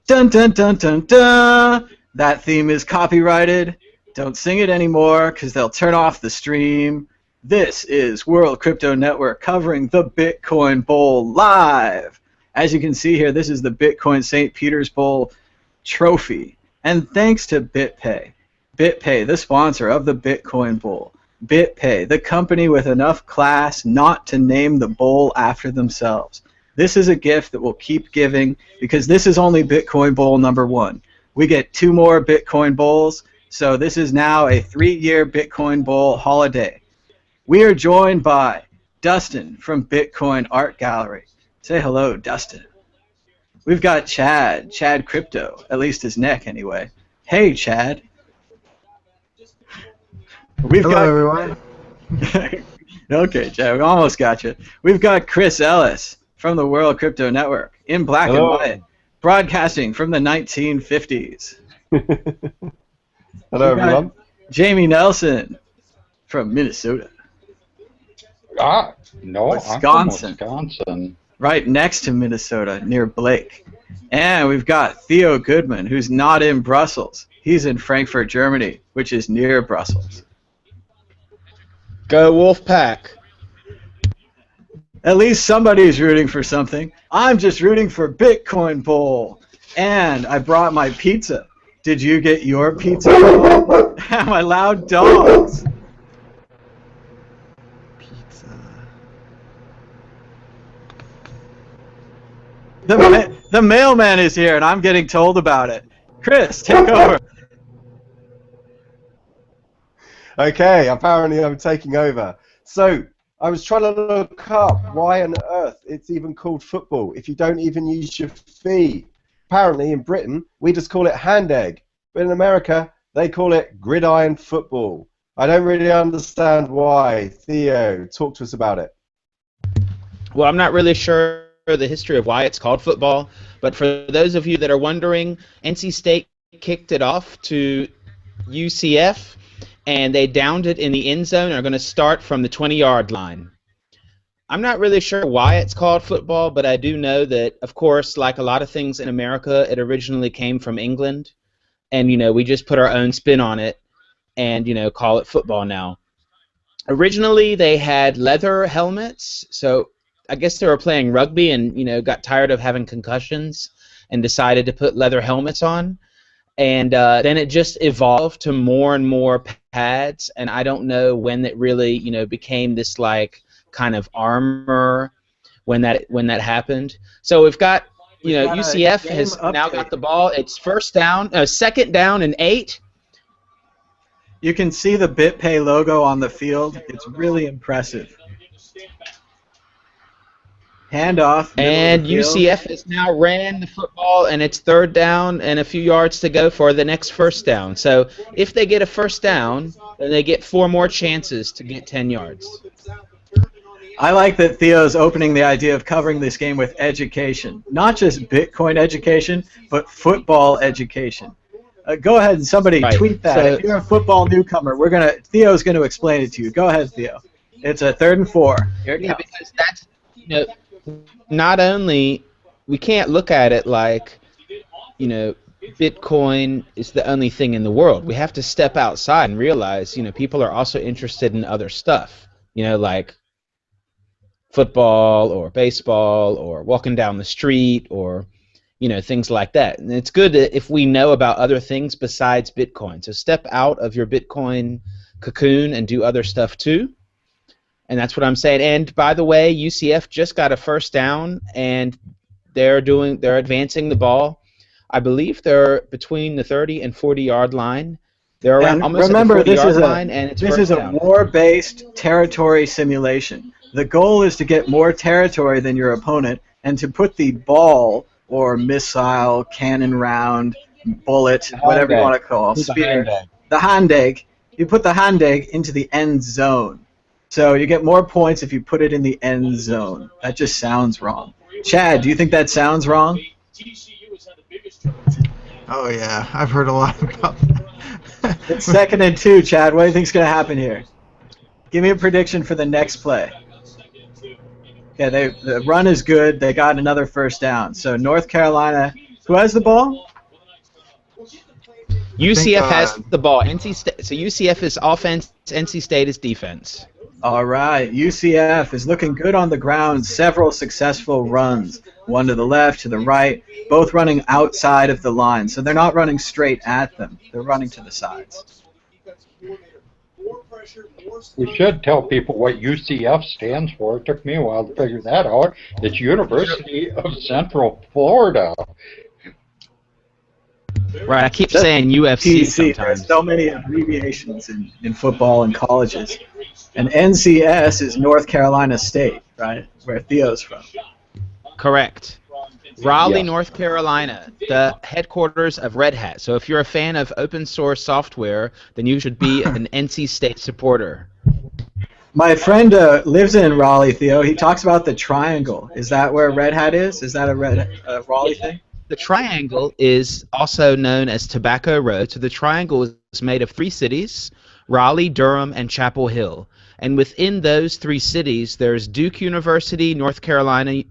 Dun dun dun dun dun. That theme is copyrighted. Don't sing it anymore because they'll turn off the stream. This is World Crypto Network covering the Bitcoin Bowl live. As you can see here, this is the Bitcoin St. Peter's Bowl trophy. And thanks to BitPay. BitPay, the sponsor of the Bitcoin Bowl. BitPay, the company with enough class not to name the bowl after themselves. This is a gift that we'll keep giving because this is only Bitcoin Bowl number 1. We get 2 more Bitcoin Bowls, so this is now a 3-year Bitcoin Bowl holiday. We are joined by Dustin from Bitcoin Art Gallery. Say hello, Dustin. We've got Chad Crypto, at least his neck anyway. Hey, Chad. Hello, everyone. Okay, Chad, we almost got you. We've got Chris Ellis from the World Crypto Network in black and white, broadcasting from the 1950s. Hello, everyone. Jamie Nelson from Minnesota. No, Wisconsin. I'm from Wisconsin. Right next to Minnesota, near Blake. And we've got Theo Goodman, who's not in Brussels. He's in Frankfurt, Germany, which is near Brussels. Go Wolfpack. At least somebody's rooting for something. I'm just rooting for Bitcoin Bowl. And I brought my pizza. Did you get your pizza? My loud dogs. The mailman is here, and I'm getting told about it. Chris, take over. Okay, apparently I'm taking over. So, I was trying to look up why on earth it's even called football if you don't even use your feet. Apparently, in Britain, we just call it hand egg. But in America, they call it gridiron football. I don't really understand why. Theo, talk to us about it. Well, I'm not really sure the history of why it's called football, but for those of you that are wondering, NC State kicked it off to UCF, and they downed it in the end zone and are going to start from the 20-yard line. I'm not really sure why it's called football, but I do know that, of course, like a lot of things in America, it originally came from England, and, you know, we just put our own spin on it and, you know, call it football now. Originally, they had leather helmets, so I guess they were playing rugby and, you know, got tired of having concussions and decided to put leather helmets on. And then it just evolved to more and more pads, and I don't know when it really, you know, became this, like, kind of armor when that happened. So we've got, you know, UCF has now got the ball. It's second down and 8. You can see the BitPay logo on the field. It's really impressive. Handoff. And UCF has now ran the football, and it's third down and a few yards to go for the next first down. So if they get a first down, then they get 4 more chances to get 10 yards. I like that Theo's opening the idea of covering this game with education. Not just Bitcoin education, but football education. Go ahead and somebody tweet that. So, if you're a football newcomer, Theo's going to explain it to you. Go ahead, Theo. It's a 3rd and 4. Here it comes. Because that's, you know, not only, we can't look at it like, you know, Bitcoin is the only thing in the world. We have to step outside and realize, you know, people are also interested in other stuff, you know, like football or baseball or walking down the street or, you know, things like that. And it's good if we know about other things besides Bitcoin. So step out of your Bitcoin cocoon and do other stuff too. And that's what I'm saying. And by the way, UCF just got a first down, and they're advancing the ball. I believe they're between the 30 and 40-yard line. They're around almost at the 40-yard line, and it's this is a war-based territory simulation. The goal is to get more territory than your opponent, and to put the ball or missile, cannon round, bullet, whatever you want to call it, spear, the hand egg. You put the hand egg into the end zone. So you get more points if you put it in the end zone. That just sounds wrong. Chad, do you think that sounds wrong? Oh, yeah. I've heard a lot about that. It's 2nd and 2, Chad. What do you think's going to happen here? Give me a prediction for the next play. Yeah, the run is good. They got another first down. So North Carolina Who has the ball? UCF has the ball. NC State. So UCF is offense. NC State is defense. All right, UCF is looking good on the ground. Several successful runs, one to the left, to the right, both running outside of the line. So they're not running straight at them. They're running to the sides. We should tell people what UCF stands for. It took me a while to figure that out. It's University of Central Florida. Right, I keep saying UFC TC, sometimes. there's so many abbreviations in football and colleges. And NCS is North Carolina State, right? Where Theo's from. Correct. Raleigh, Yes. North Carolina, the headquarters of Red Hat. So if you're a fan of open source software, then you should be an NC State supporter. My friend lives in Raleigh, Theo. He talks about the triangle. Is that where Red Hat is? Is that a Raleigh thing? The triangle is also known as Tobacco Road. So the triangle is made of 3 cities, Raleigh, Durham, and Chapel Hill. And within those 3 cities, there's Duke University, North Carolina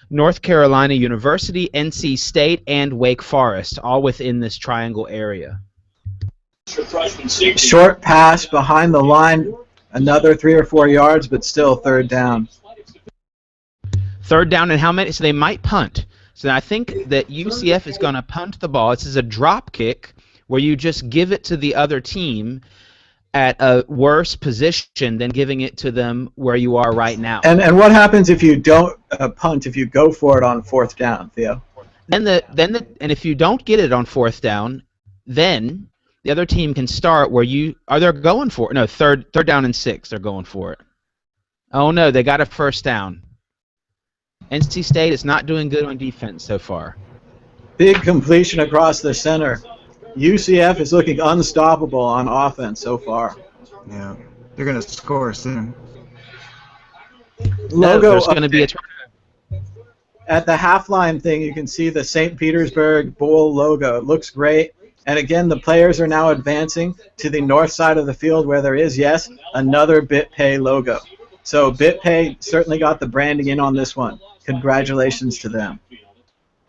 University, NC State, and Wake Forest, all within this triangle area. Short pass behind the line, another 3 or 4 yards, but still third down. Third down and how many? So they might punt. So I think that UCF is going to punt the ball. This is a drop kick where you just give it to the other team at a worse position than giving it to them where you are right now. And what happens if you don't punt, if you go for it on 4th down, Theo? And if you don't get it on 4th down, then the other team can start where they're going for it. No, third down and 6, they're going for it. Oh no, they got a 1st down. NC State is not doing good on defense so far. Big completion across the center. UCF is looking unstoppable on offense so far. Yeah, they're gonna score soon. Logo there's going to be a at the half-line thing, you can see the St. Petersburg Bowl logo. It looks great. And again, the players are now advancing to the north side of the field where there is, yes, another BitPay logo. So BitPay certainly got the branding in on this one. Congratulations to them.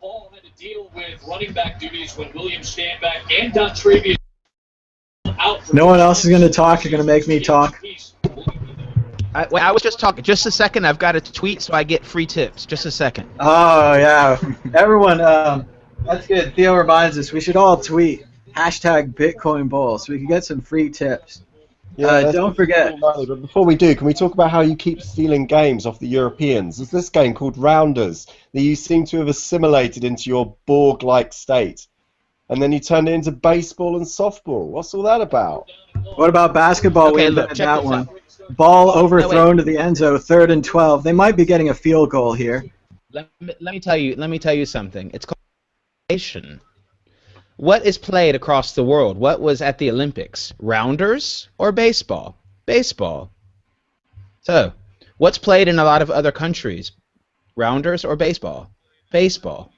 Paul had to deal with running back duties when William Stanback and Dontrevious out. No one else is going to talk. You're going to make me talk. I was just talking. Just a second. I've got a tweet so I get free tips. Just a second. Oh, yeah. Everyone, that's good. Theo reminds us we should all tweet hashtag Bitcoin Bowl so we can get some free tips. Don't forget. But before we do, can we talk about how you keep stealing games off the Europeans? There's this game called Rounders that you seem to have assimilated into your Borg-like state. And then you turned it into baseball and softball. What's all that about? What about basketball? Okay, We look, invented check that this one. out. Ball overthrown to the end zone, 3rd and 12. They might be getting a field goal here. Let me tell you something. It's called nation. What is played across the world? What was at the Olympics? Rounders or baseball? Baseball. So, what's played in a lot of other countries? Rounders or baseball? Baseball.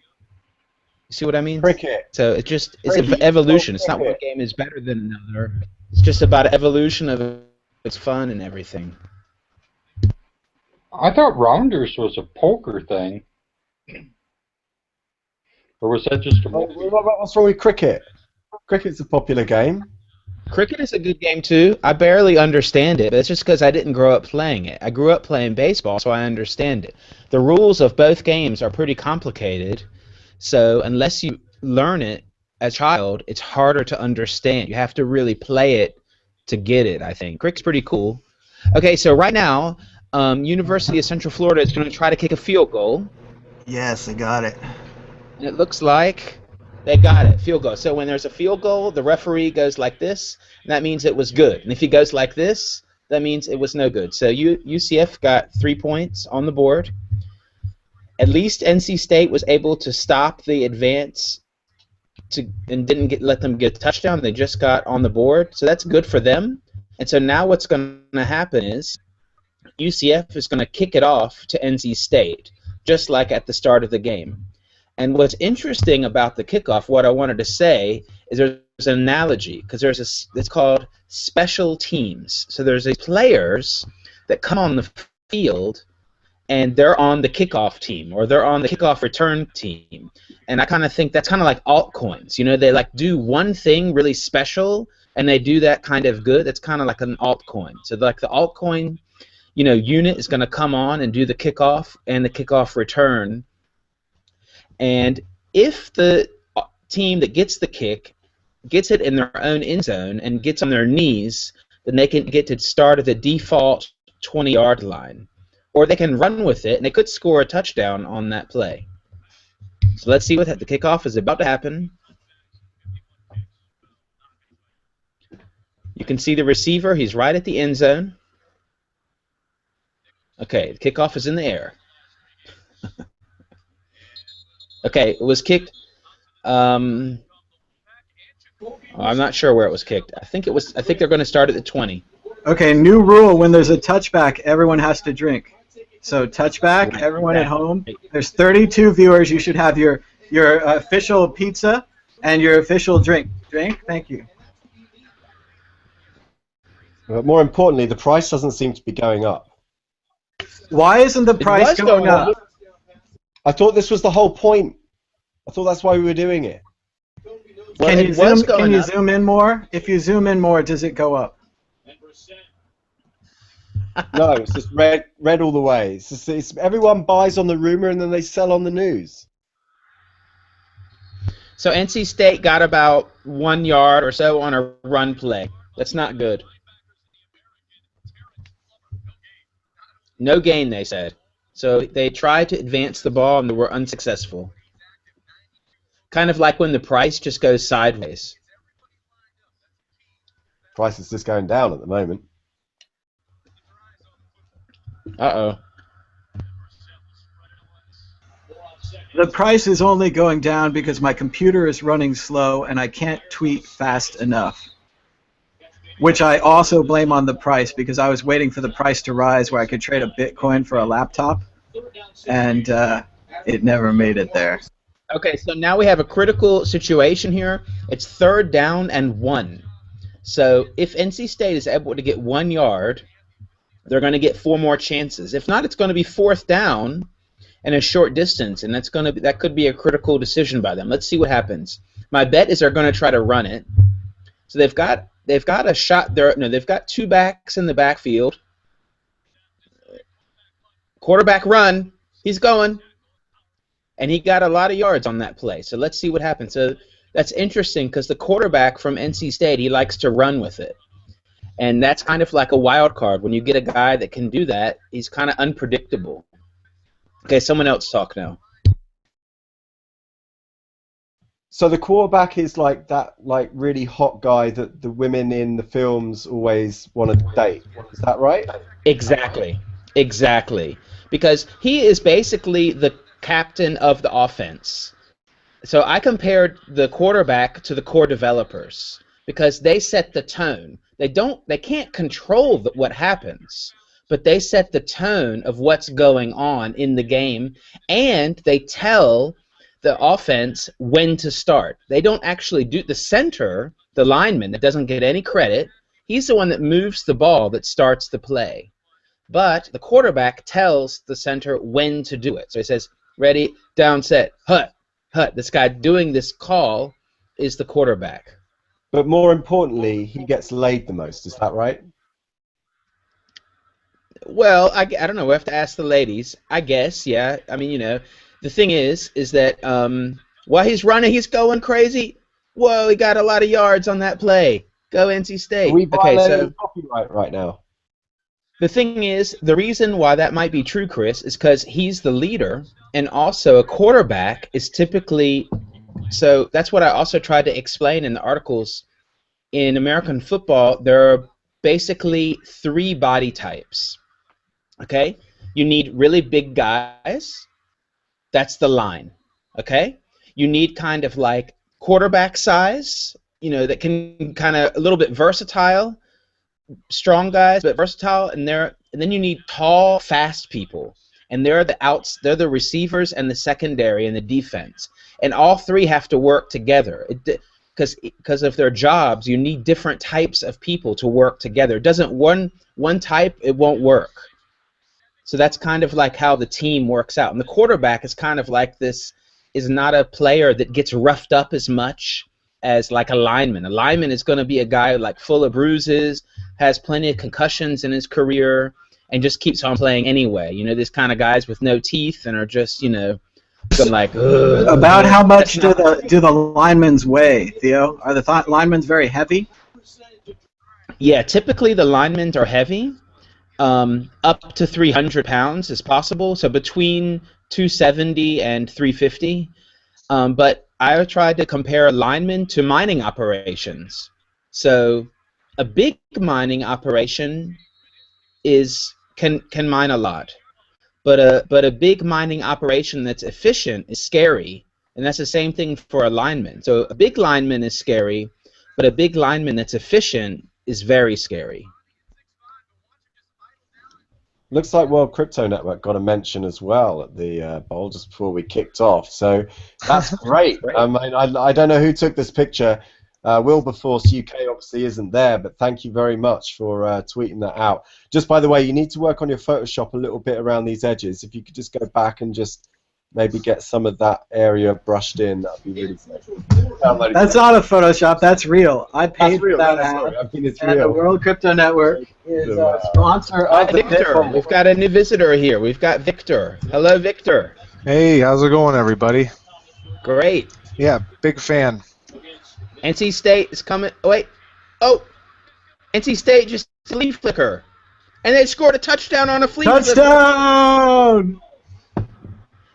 You see what I mean? Cricket. So it's Cricket. an evolution. It's not one Cricket. game is better than another. It's just about evolution of its fun and everything. I thought Rounders was a poker thing. Or was that just a movie? What's wrong with cricket? Cricket's a popular game. Cricket is a good game too. I barely understand it, but it's just because I didn't grow up playing it. I grew up playing baseball, so I understand it. The rules of both games are pretty complicated, so unless you learn it as a child, it's harder to understand. You have to really play it to get it, I think. Cricket's pretty cool. Okay, so right now, University of Central Florida is going to try to kick a field goal. Yes, they got it. And it looks like they got it. Field goal. So when there's a field goal, the referee goes like this, and that means it was good. And if he goes like this, that means it was no good. So UCF got 3 points on the board. At least NC State was able to stop the advance and didn't let them get a touchdown. They just got on the board. So that's good for them. And so now what's going to happen is UCF is going to kick it off to NC State, just like at the start of the game. And what's interesting about the kickoff, what I wanted to say, is there's an analogy, because it's called special teams. So there's players that come on the field and they're on the kickoff team, or they're on the kickoff return team. And I kind of think that's kind of like altcoins. You know, they like do one thing really special, and they do that kind of good. That's kind of like an altcoin. So like the altcoin, you know, unit is going to come on and do the kickoff and the kickoff return. And if the team that gets the kick gets it in their own end zone and gets on their knees, then they can get to start at the default 20-yard line. Or they can run with it, and they could score a touchdown on that play. So let's see what the kickoff is about to happen. You can see the receiver. He's right at the end zone. Okay, the kickoff is in the air. Okay, it was kicked. I'm not sure where it was kicked. I think they're going to start at the 20. Okay, new rule: when there's a touchback, everyone has to drink. So touchback, everyone at home. There's 32 viewers. You should have your official pizza and your official drink. Drink. Thank you. But more importantly, the price doesn't seem to be going up. Why isn't the price going up? I thought this was the whole point. I thought that's why we were doing it. Well, Can you zoom in more? If you zoom in more, does it go up? No, it's just red all the way. It's everyone buys on the rumor and then they sell on the news. So NC State got about 1 yard or so on a run play. That's not good. No gain, they said. So they tried to advance the ball and they were unsuccessful. Kind of like when the price just goes sideways. Price is just going down at the moment. Uh-oh. The price is only going down because my computer is running slow and I can't tweet fast enough. Which I also blame on the price, because I was waiting for the price to rise where I could trade a Bitcoin for a laptop, and it never made it there. Okay, so now we have a critical situation here. It's 3rd down and 1. So if NC State is able to get 1 yard, they're going to get 4 more chances. If not, it's going to be 4th down and a short distance, and that could be a critical decision by them. Let's see what happens. My bet is they're going to try to run it. So they've got a shot there. No, they've got 2 backs in the backfield. Quarterback run. He's going. And he got a lot of yards on that play. So let's see what happens. So that's interesting because the quarterback from NC State, he likes to run with it. And that's kind of like a wild card. When you get a guy that can do that, he's kind of unpredictable. Okay, someone else talk now. So the quarterback is like that, like really hot guy that the women in the films always want to date. Is that right? Exactly. Because he is basically the captain of the offense. So I compared the quarterback to the core developers because they set the tone. They can't control what happens, but they set the tone of what's going on in the game, and they tell the offense when to start. They don't actually do the center, the lineman that doesn't get any credit. He's the one that moves the ball that starts the play. But the quarterback tells the center when to do it. So he says, ready, down, set, hut. This guy doing this call is the quarterback. But more importantly, he gets laid the most. Is that right? Well, I don't know. We have to ask the ladies. I guess, yeah. I mean, you know, the thing is that while he's running, he's going crazy. Whoa, he got a lot of yards on that play. Go NC State. Are we violating copyright right now? The thing is, the reason why that might be true, Chris, is because he's the leader, and also a quarterback is typically. So that's what I also tried to explain in the articles. In American football, there are basically 3 body types. Okay? You need really big guys. That's the line. Okay? You need kind of like quarterback size, you know, that can kind of a little bit versatile. Strong guys, but versatile, and then you need tall, fast people, and they're the receivers and the secondary and the defense, and all 3 have to work together. Because of their jobs, you need different types of people to work together. It doesn't one type, it won't work. So that's kind of like how the team works out. And the quarterback is kind of like this, is not a player that gets roughed up as much as like a lineman. A lineman is going to be a guy like full of bruises, has plenty of concussions in his career, and just keeps on playing anyway. You know, these kind of guys with no teeth and are just, you know, going like, ugh. About how much do the linemen's weigh, Theo? Are the linemen's very heavy? Yeah, typically the linemen are heavy. Up to 300 pounds is possible, so between 270 and 350. But I tried to compare linemen to mining operations. So a big mining operation can mine a lot, but a big mining operation that's efficient is scary, and that's the same thing for a lineman. So a big lineman is scary, but a big lineman that's efficient is very scary. Looks like World Crypto Network got a mention as well at the bowl just before we kicked off. So that's great. I don't know who took this picture. Wilberforce UK obviously isn't there, but thank you very much for tweeting that out. Just by the way, you need to work on your Photoshop a little bit around these edges. If you could just go back and just maybe get some of that area brushed in, that would be really great. That's not a Photoshop. That's real. I paid for that ad. I mean, it's And real. the World Crypto Network is a sponsor of the Victor, Bitcoin. we've got a new visitor here. We've got Victor. Hello, Victor. Hey, how's it going, everybody? Great. Yeah, big fan. NC State is coming. Oh, wait. Oh, NC State just flea flicker, and they scored a touchdown on a flea flicker. Touchdown!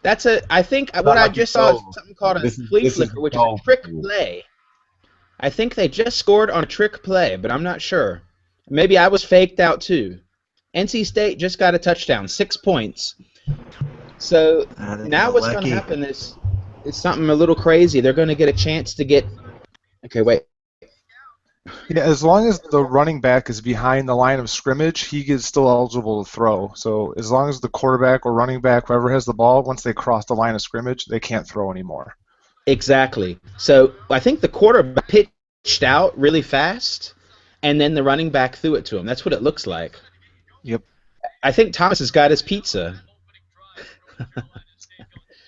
That's a. I think what like I a just saw is goal. something called a This is flea a flicker, which is goal. a trick play. I think they just scored on a trick play, but I'm not sure. Maybe I was faked out too. NC State just got a touchdown, 6 points. So now what's going to happen is something a little crazy. They're going to get a chance to get. Okay, wait. Yeah, as long as the running back is behind the line of scrimmage, he is still eligible to throw. So as long as the quarterback or running back, whoever has the ball, once they cross the line of scrimmage, they can't throw anymore. Exactly. So I think the quarterback pitched out really fast, and then the running back threw it to him. That's what it looks like. Yep. I think Thomas has got his pizza.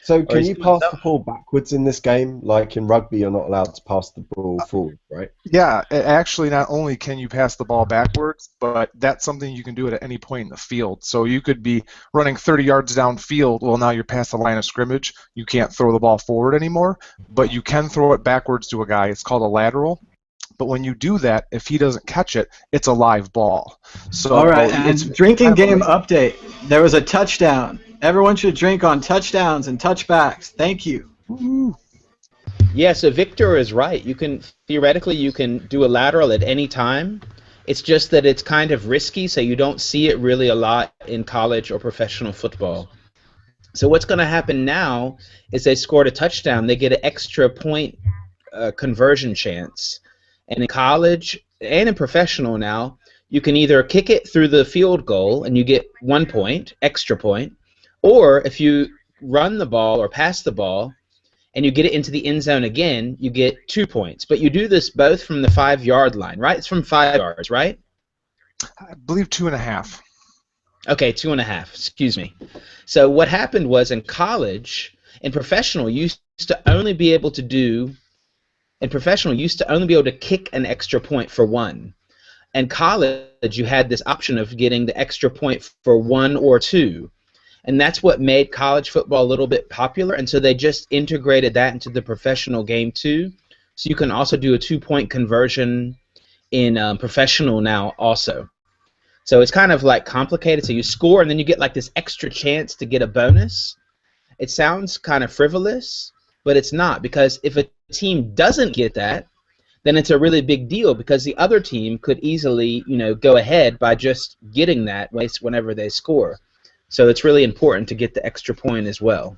So Or can he's you doing pass the ball backwards in this game? Like in rugby, you're not allowed to pass the ball forward, right? Yeah, actually, not only can you pass the ball backwards, but that's something you can do at any point in the field. So you could be running 30 yards downfield. Well, now you're past the line of scrimmage. You can't throw the ball forward anymore, but you can throw it backwards to a guy. It's called a lateral. But when you do that, if he doesn't catch it, it's a live ball. So All right, and it's drinking game update. There was a touchdown. Everyone should drink on touchdowns and touchbacks. Thank you. Yeah, so Victor is right. You can theoretically you can do a lateral at any time. It's just that it's kind of risky, so you don't see it really a lot in college or professional football. So what's going to happen now is they scored a touchdown. They get an extra point conversion chance. And in college and in professional now, you can either kick it through the field goal and you get 1 point, extra point, or if you run the ball or pass the ball and you get it into the end zone again, you get 2 points. But you do this both from the 5-yard line, right? It's from 5 yards, right? I believe 2.5. Okay, 2.5. Excuse me. So what happened was in college, in professional, you used to only be able to kick an extra point for 1. In college, you had this option of getting the extra point for 1 or 2. And that's what made college football a little bit popular. And so they just integrated that into the professional game too. So you can also do a 2-point conversion in professional now also. So it's kind of like complicated. So you score and then you get like this extra chance to get a bonus. It sounds kind of frivolous, but it's not, because if a team doesn't get that, then it's a really big deal, because the other team could easily, go ahead by just getting that whenever they score. So it's really important to get the extra point as well.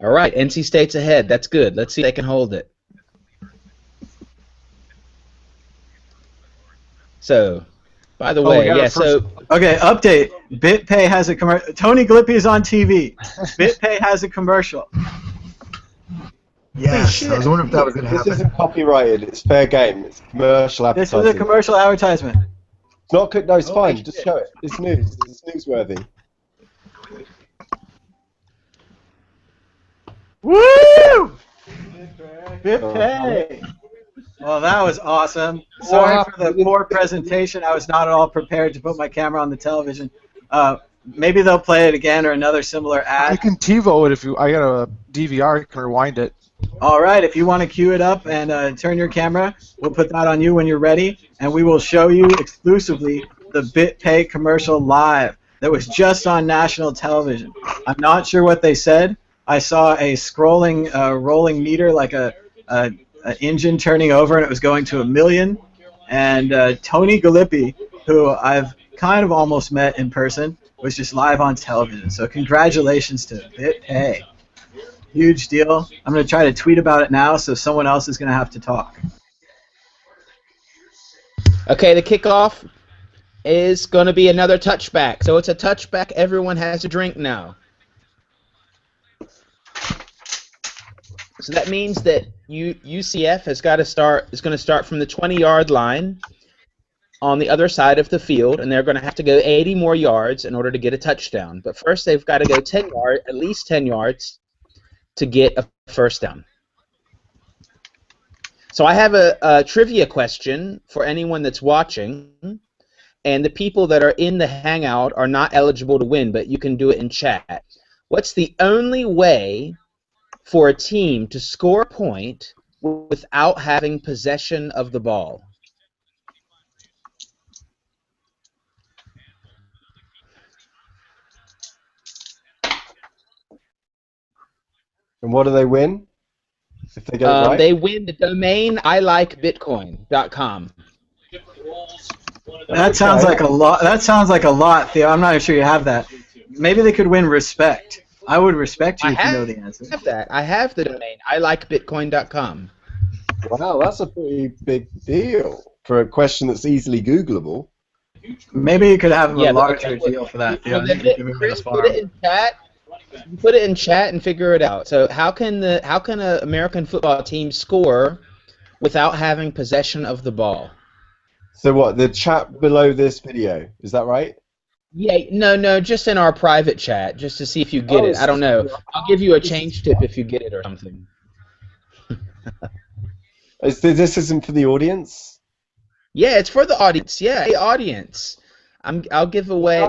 All right, NC State's ahead. That's good. Let's see if they can hold it. So, by the way, yeah, so... Okay, update. BitPay has a commercial. Tony Glippy is on TV. BitPay has a commercial. Yes, I was wondering if that was going to happen. This isn't copyrighted. It's fair game. It's commercial This advertising. is a commercial advertisement. It's not good. No, it's Holy fine. Just shit. show it. It's news. It's newsworthy. Woo! Bit pay. Well, that was awesome. Sorry for the poor presentation. I was not at all prepared to put my camera on the television. Maybe they'll play it again or another similar I ad. can TiVo it if you. I got a DVR. I can rewind it. All right, if you want to cue it up and turn your camera, we'll put that on you when you're ready, and we will show you exclusively the BitPay commercial live that was just on national television. I'm not sure what they said. I saw a scrolling, rolling meter like an engine turning over, and it was going to 1 million. And Tony Galippi, who I've kind of almost met in person, was just live on television. So congratulations to BitPay. Huge deal. I'm going to try to tweet about it now, so someone else is going to have to talk. Okay, the kickoff is going to be another touchback. So it's a touchback. Everyone has a drink now. So that means that UCF has got to start. Is going to start from the 20-yard line on the other side of the field, and they're going to have to go 80 more yards in order to get a touchdown. But first, they've got to go 10 yards, at least 10 yards, to get a first down. So I have a trivia question for anyone that's watching, and the people that are in the Hangout are not eligible to win, but you can do it in chat. What's the only way for a team to score a point without having possession of the ball? And what do they win? If they get it right? They win the domain ilikebitcoin.com. That sounds like a lot. That sounds like a lot, Theo. I'm not sure you have that. Maybe they could win respect. I would respect you if you know the answer. I have that. I have the domain ilikebitcoin.com. Wow, that's a pretty big deal for a question that's easily Googleable. Maybe you could have a Yeah, but larger okay, deal for that, Theo. Well, You could give him Chris, a put it farm. in chat. Put it in chat and figure it out. So how can an American football team score without having possession of the ball? So what, the chat below this video, is that right? Yeah, no, just in our private chat, just to see if you get it. I don't know. I'll give you a change tip if you get it or something. This isn't for the audience? Yeah, it's for the audience. Yeah, hey, audience. I'll give away. I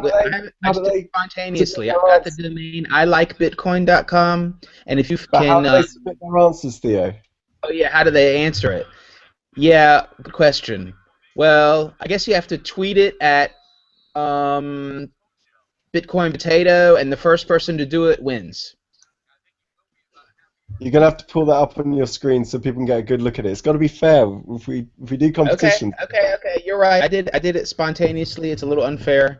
just did it spontaneously. I've got the domain ilikebitcoin.com, and if you But how can. do they submit their answers, Theo? Oh yeah, how do they answer it? Yeah, good question. Well, I guess you have to tweet it at Bitcoin Potato, and the first person to do it wins. You're gonna have to pull that up on your screen so people can get a good look at it. It's got to be fair. If we do competition. Okay. You're right. I did it spontaneously. It's a little unfair.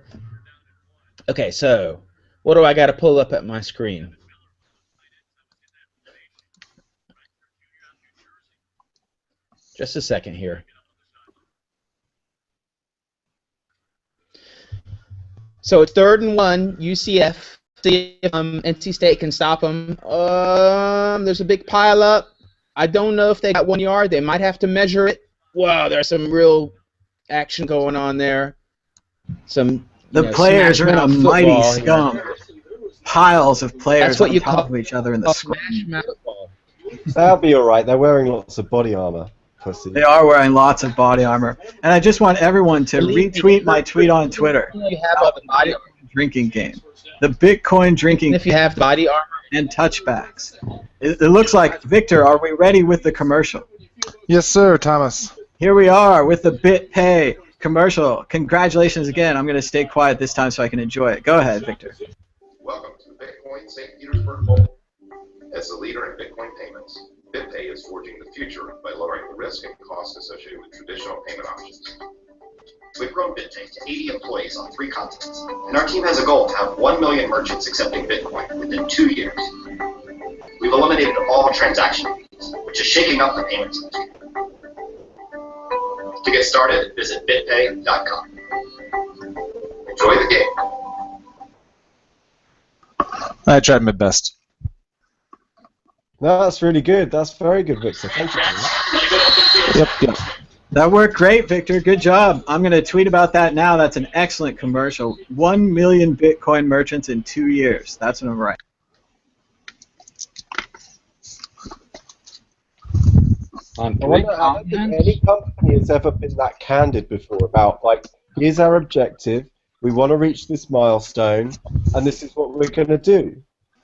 Okay, so what do I got to pull up at my screen? Just a second here. So it's 3rd and 1, UCF. See if NC State can stop them. There's a big pile up. I don't know if they got 1 yard. They might have to measure it. Wow, there's some real action going on there. The players are in a mighty football here. scum. Piles of players That's what on you top call of each other in the scrum. Smash mouth football. That'll be alright. They're wearing lots of body armor. Pussy. They are wearing lots of body armor. And I just want everyone to retweet my tweet on Twitter. You have all the body armor. Drinking game. The Bitcoin drinking And if you have body armor, and touchbacks. It looks like, Victor, are we ready with the commercial? Yes, sir, Thomas. Here we are with the BitPay commercial. Congratulations again. I'm going to stay quiet this time so I can enjoy it. Go ahead, Victor. Welcome to the Bitcoin St. Petersburg Bowl. As the leader in Bitcoin payments, BitPay is forging the future by lowering the risk and costs associated with traditional payment options. We've grown BitPay to 80 employees on 3 continents, and our team has a goal to have 1 million merchants accepting Bitcoin within 2 years. We've eliminated all transaction fees, which is shaking up the payments industry. To get started, visit bitpay.com. Enjoy the game. I tried my best. No, that's really good. That's very good, Victor. Thank you. Yep. That worked great, Victor. Good job. I'm going to tweet about that now. That's an excellent commercial. 1 million Bitcoin merchants in 2 years. That's what I'm writing. On I 3 wonder, I don't think continents? any company has ever been that candid before about, like, here's our objective, we want to reach this milestone, and this is what we're going to do.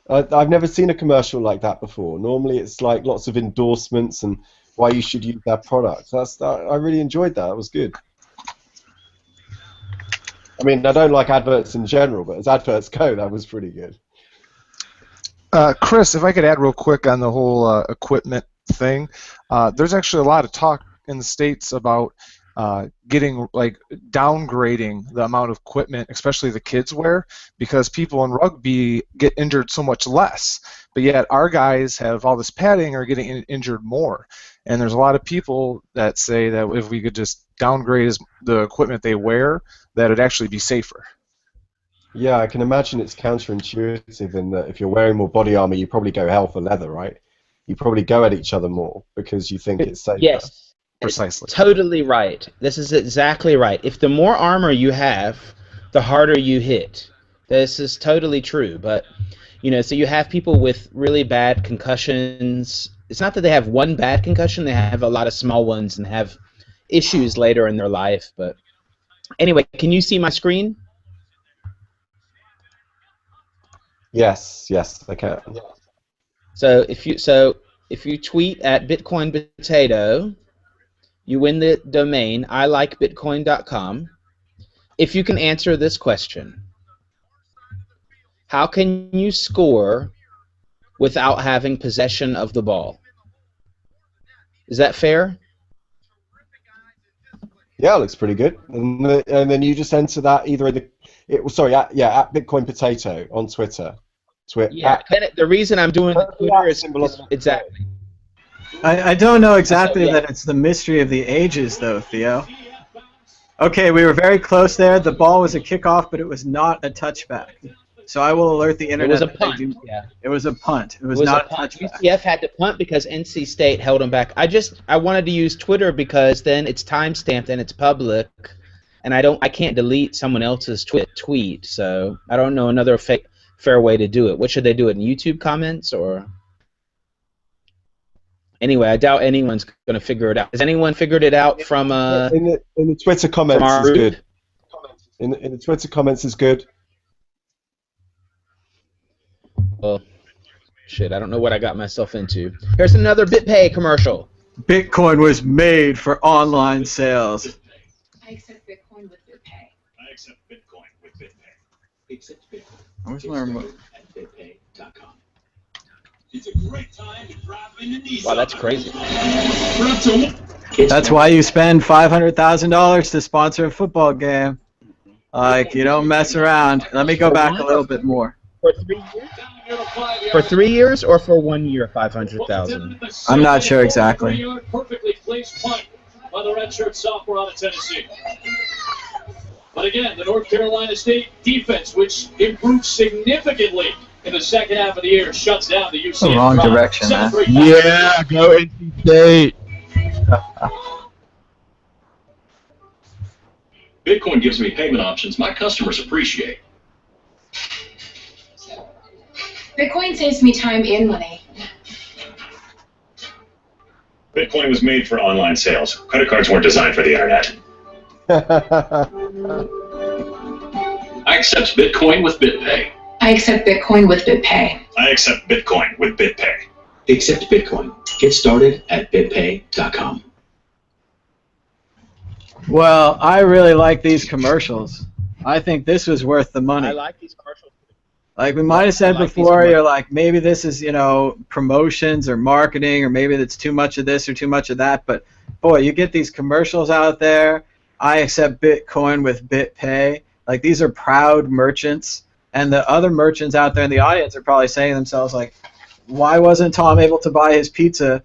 I've never seen a commercial like that before. Normally it's like lots of endorsements and why you should use their product. I really enjoyed that. It was good. I mean, I don't like adverts in general, but as adverts go, that was pretty good. Chris, if I could add real quick on the whole equipment thing, there's actually a lot of talk in the States about getting, like, downgrading the amount of equipment, especially the kids wear, because people in rugby get injured so much less. But yet our guys have all this padding are getting injured more. And there's a lot of people that say that if we could just downgrade the equipment they wear, that it'd actually be safer. Yeah, I can imagine it's counterintuitive in that if you're wearing more body armor, you probably go hell for leather, right? You probably go at each other more because you think it's safer. Yes. Precisely. Totally right. This is exactly right. If the more armor you have, the harder you hit. This is totally true. But, you know, so you have people with really bad concussions. It's not that they have one bad concussion, they have a lot of small ones and have issues later in their life. But anyway, can you see my screen? Yes, I can. So if you tweet at Bitcoin Potato, you win the domain ilikebitcoin.com. If you can answer this question, how can you score without having possession of the ball? Is that fair? Yeah, it looks pretty good. And then you just enter that either in at Bitcoin Potato on Twitter. Yeah. The reason I'm doing Twitter is exactly. I don't know exactly that it's the mystery of the ages, though, Theo. Okay, we were very close there. The ball was a kickoff, but it was not a touchback. So I will alert the internet. It was a that punt. Yeah. It was a punt. It was not a touchback. UCF had to punt because NC State held them back. I wanted to use Twitter because then it's timestamped and it's public, and I can't delete someone else's tweet. So I don't know another fair way to do it. What should they do it in YouTube comments or? Anyway, I doubt anyone's going to figure it out. Has anyone figured it out from in the Twitter comments is good. In the Twitter comments is good. Well, shit, I don't know what I got myself into. Here's another BitPay commercial. Bitcoin was made for online sales. I accept Bitcoin with BitPay. I accept Bitcoin with BitPay. Accept Bitcoin. Where's my remote? At BitPay.com. It's a great time to drop in the knees. Wow, that's crazy. That's why you spend $500,000 to sponsor a football game. Like, you don't mess around. Let me go back a little bit more. For 3 years? For 3 years or for 1 year, 500,000? I'm not sure exactly. Perfectly placed punt by the redshirt sophomore out of Tennessee. But again, the North Carolina State defense, which improved significantly in the second half of the year, shuts down the UCF. The wrong direction, man. Yeah, go NC State. Bitcoin gives me payment options my customers appreciate. Bitcoin saves me time and money. Bitcoin was made for online sales. Credit cards weren't designed for the internet. I accept Bitcoin with BitPay. I accept Bitcoin with BitPay. I accept Bitcoin with BitPay. Accept Bitcoin. Get started at BitPay.com. Well, I really like these commercials. I think this was worth the money. I like these commercials. Like we might have said before, you're like, maybe this is, promotions or marketing, or maybe it's too much of this or too much of that. But, boy, you get these commercials out there. I accept Bitcoin with BitPay. Like, these are proud merchants. And the other merchants out there in the audience are probably saying to themselves, like, why wasn't Tom able to buy his pizza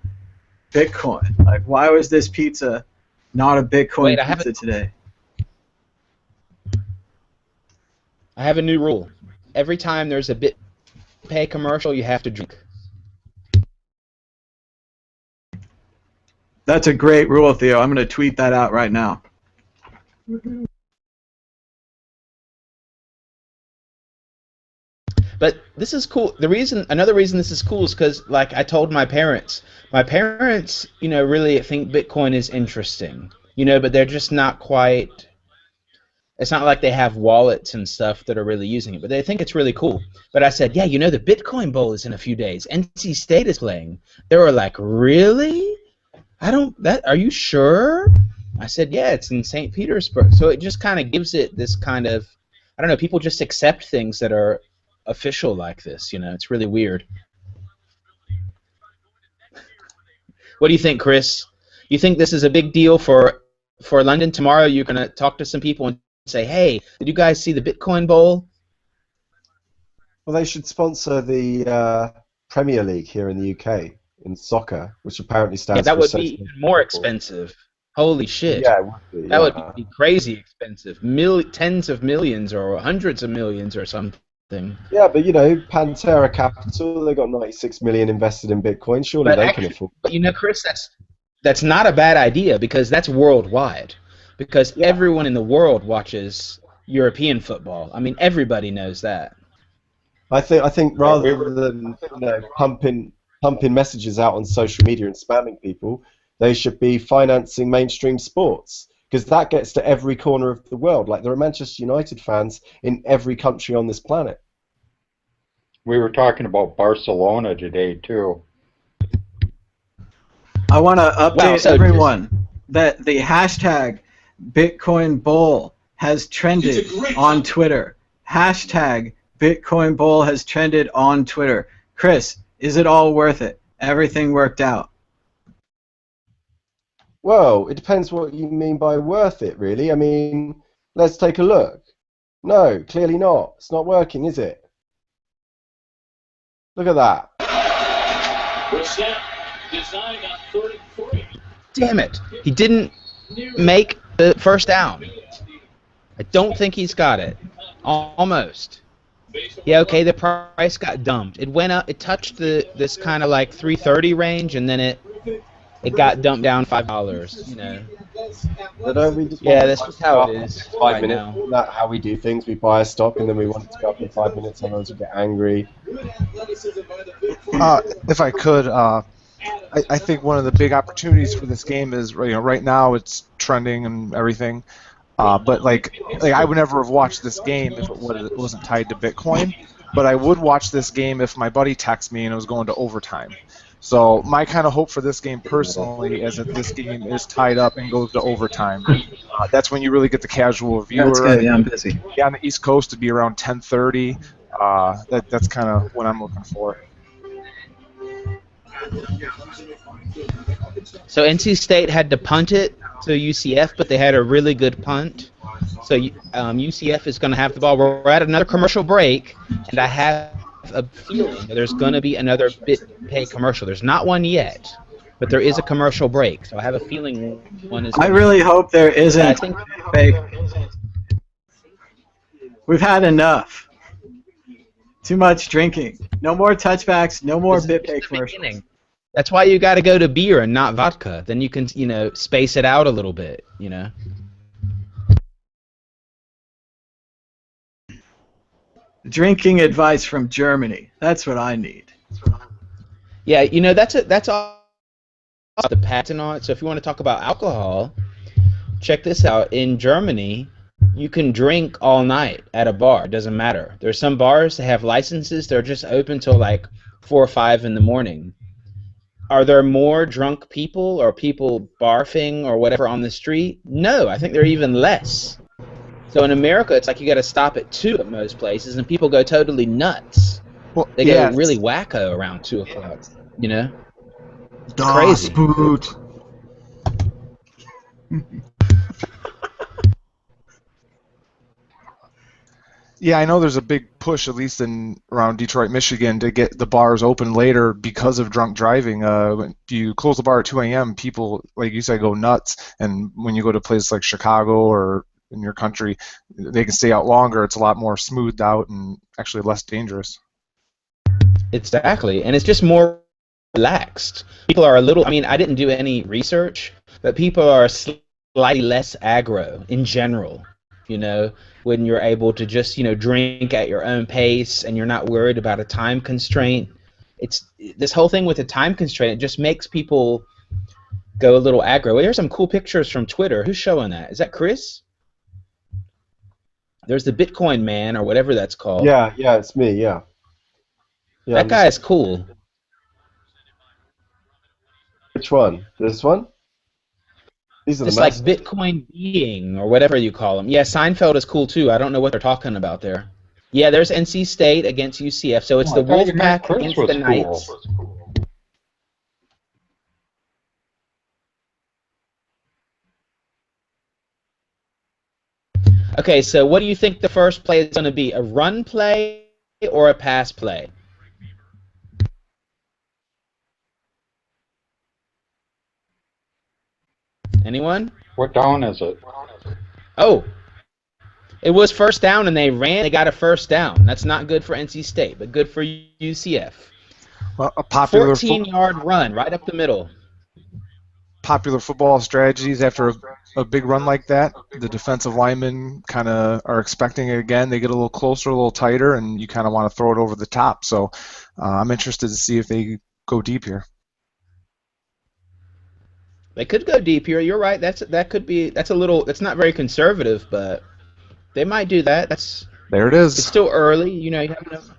Bitcoin? Like, why was this pizza not a Bitcoin pizza today? I have a new rule. Every time there's a BitPay commercial, you have to drink. That's a great rule, Theo. I'm going to tweet that out right now. But this is cool. Another reason this is cool is because, like I told my parents, really think Bitcoin is interesting, but they're just not quite. It's not like they have wallets and stuff that are really using it, but they think it's really cool. But I said, yeah, the Bitcoin Bowl is in a few days. NC State is playing. They were like, really? Are you sure? I said, yeah, it's in St. Petersburg. So it just kind of gives it this kind of, I don't know, people just accept things that are official like this, It's really weird. What do you think, Chris? You think this is a big deal for London? Tomorrow you're going to talk to some people and say, hey, did you guys see the Bitcoin Bowl? Well, they should sponsor the Premier League here in the UK in soccer, which apparently stands for... Yeah, that would be even more expensive. Holy shit. Yeah, it would be. That would be crazy expensive. Tens of millions or hundreds of millions or something. Yeah, but Pantera Capital, they got 96 million invested in Bitcoin. Surely they can afford. But Chris, that's not a bad idea because that's worldwide. Because everyone in the world watches European football. I mean, everybody knows that. I think rather than pumping messages out on social media and spamming people, they should be financing mainstream sports. Because that gets to every corner of the world. Like, there are Manchester United fans in every country on this planet. We were talking about Barcelona today, too. I want to update everyone that the hashtag Bitcoin Bowl has trended on Twitter. Hashtag Bitcoin Bowl has trended on Twitter. Chris, is it all worth it? Everything worked out. Well, it depends what you mean by worth it, really. I mean, let's take a look. No, clearly not. It's not working, is it? Look at that. Damn it. He didn't make the first down. I don't think he's got it. Almost. Yeah, okay, the price got dumped. It went up, it touched this kind of like 330 range, and then it got dumped down $5, Yeah, that's just how it is. 5 minutes. Isn't that how we do things? We buy a stock and then we want it to go up in 5 minutes, otherwise we get angry. If I could, I think one of the big opportunities for this game is, right now it's trending and everything. But like I would never have watched this game if it wasn't tied to Bitcoin. But I would watch this game if my buddy texted me and it was going to overtime. So my kind of hope for this game personally is that this game is tied up and goes to overtime. That's when you really get the casual viewer. That's good. Yeah, I'm busy. Yeah, on the East Coast it'd be around 10:30. That's kind of what I'm looking for. So NC State had to punt it to UCF, but they had a really good punt. So UCF is going to have the ball. We're at another commercial break, and I have a feeling that there's going to be another BitPay commercial. There's not one yet, but there is a commercial break. So I have a feeling one is. I really hope there isn't. We've had enough. Too much drinking. No more touchbacks. No more BitPay commercials. That's why you got to go to beer and not vodka. Then you can, space it out a little bit, Drinking advice from Germany. That's what I need. Yeah, that's all the patent on it. So if you want to talk about alcohol, check this out. In Germany, you can drink all night at a bar. It doesn't matter. There's some bars that have licenses. They're just open till like 4 or 5 in the morning. Are there more drunk people or people barfing or whatever on the street? No, I think there are even less. So in America, it's like you got to stop at 2 at most places, and people go totally nuts. Well, they go really wacko around 2 o'clock. It's crazy. Boot. Yeah, I know there's a big push, at least around Detroit, Michigan, to get the bars open later because of drunk driving. When you close the bar at 2 a.m., people, like you said, go nuts. And when you go to places like Chicago or in your country, they can stay out longer. It's a lot more smoothed out and actually less dangerous. Exactly, and it's just more relaxed. People are a little. I mean, I didn't do any research, but people are slightly less aggro in general. You know, when you're able to just drink at your own pace and you're not worried about a time constraint. It's this whole thing with a time constraint. It just makes people go a little aggro. Well, here's some cool pictures from Twitter. Who's showing that? Is that Chris? There's the Bitcoin man or whatever that's called. Yeah, it's me. Yeah. That guy is cool. Which one? This one? These are Just the like masters. Bitcoin being or whatever you call him. Yeah, Seinfeld is cool too. I don't know what they're talking about there. Yeah, there's NC State against UCF. So it's the Wolfpack against the Knights. Okay, so what do you think the first play is going to be? A run play or a pass play? Anyone? What down is it? Oh, it was first down and they ran. They got a first down. That's not good for NC State, but good for UCF. Well, a popular 14-yard run right up the middle. Popular football strategies after a big run like that, the defensive linemen kind of are expecting it again. They get a little closer, a little tighter, and you kind of want to throw it over the top. So I'm interested to see if they go deep here. They could go deep here. You're right. That's a little. That's not very conservative, but they might do that. There it is. It's still early. You have enough.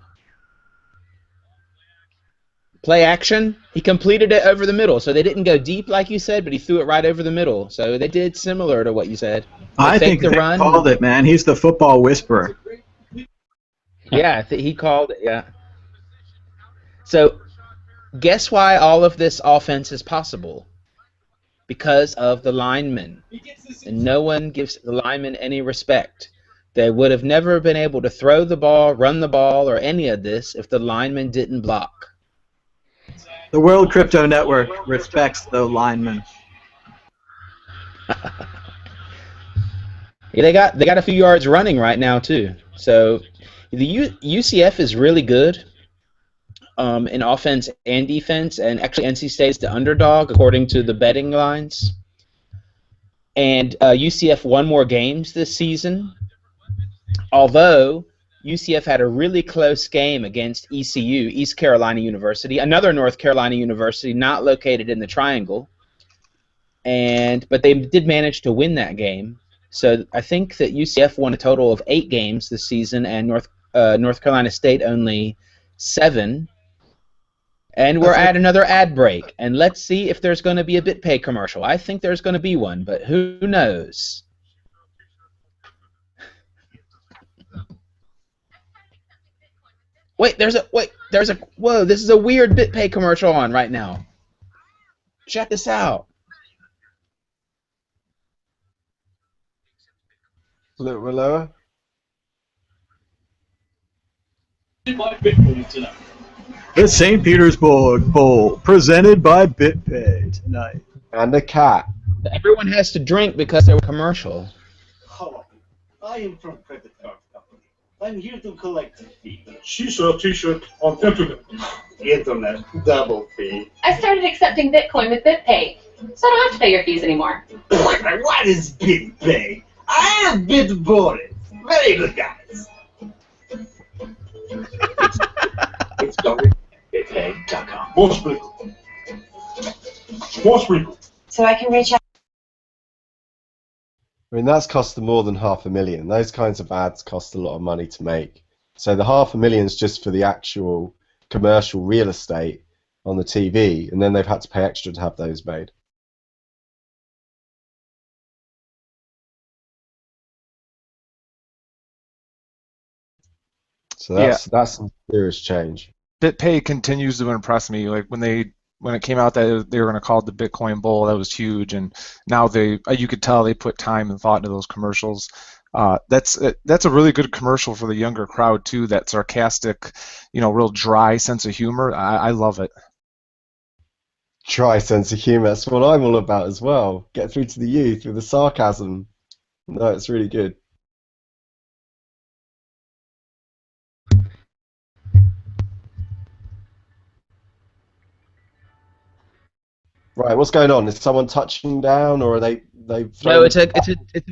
Play action. He completed it over the middle, so they didn't go deep like you said, but he threw it right over the middle. So they did similar to what you said. I think they called it, man. He's the football whisperer. Yeah, he called it. Yeah. So, guess why all of this offense is possible? Because of the linemen, and no one gives the linemen any respect. They would have never been able to throw the ball, run the ball, or any of this if the linemen didn't block. The World Crypto Network respects the linemen. Yeah, they got a few yards running right now too. So the UCF is really good in offense and defense, and actually NC State is the underdog according to the betting lines. And UCF won more games this season, although UCF had a really close game against ECU, East Carolina University, another North Carolina university not located in the Triangle. But they did manage to win that game. So I think that UCF won a total of 8 games this season, and North Carolina State only 7. And we're at another ad break, and let's see if there's going to be a BitPay commercial. I think there's going to be one, but who knows? Whoa, this is a weird BitPay commercial on right now. Check this out. A little bit lower. The St. Petersburg Bowl, presented by BitPay tonight. And a cat. Everyone has to drink because they're commercial. Hello, I am from Credit Card Company. I'm here to collect a fee. She saw a t-shirt on internet. Internet, double fee. I started accepting Bitcoin with BitPay, so I don't have to pay your fees anymore. What is BitPay? I am BitBoris. Very good, guys. It's going BitPay.com. More sprinkle. More sprinkle. So I can reach out. I mean, that's cost them more than $500,000. Those kinds of ads cost a lot of money to make. So the $500,000 is just for the actual commercial real estate on the TV, and then they've had to pay extra to have those made. So that's some serious change. BitPay continues to impress me. Like when it came out that they were going to call it the Bitcoin Bowl, that was huge, and now you could tell they put time and thought into those commercials. That's a really good commercial for the younger crowd too. That sarcastic, real dry sense of humor. I love it. Dry sense of humor. That's what I'm all about as well. Get through to the youth with the sarcasm. No, it's really good. Right, what's going on? Is someone touching down, or are they? No, it's a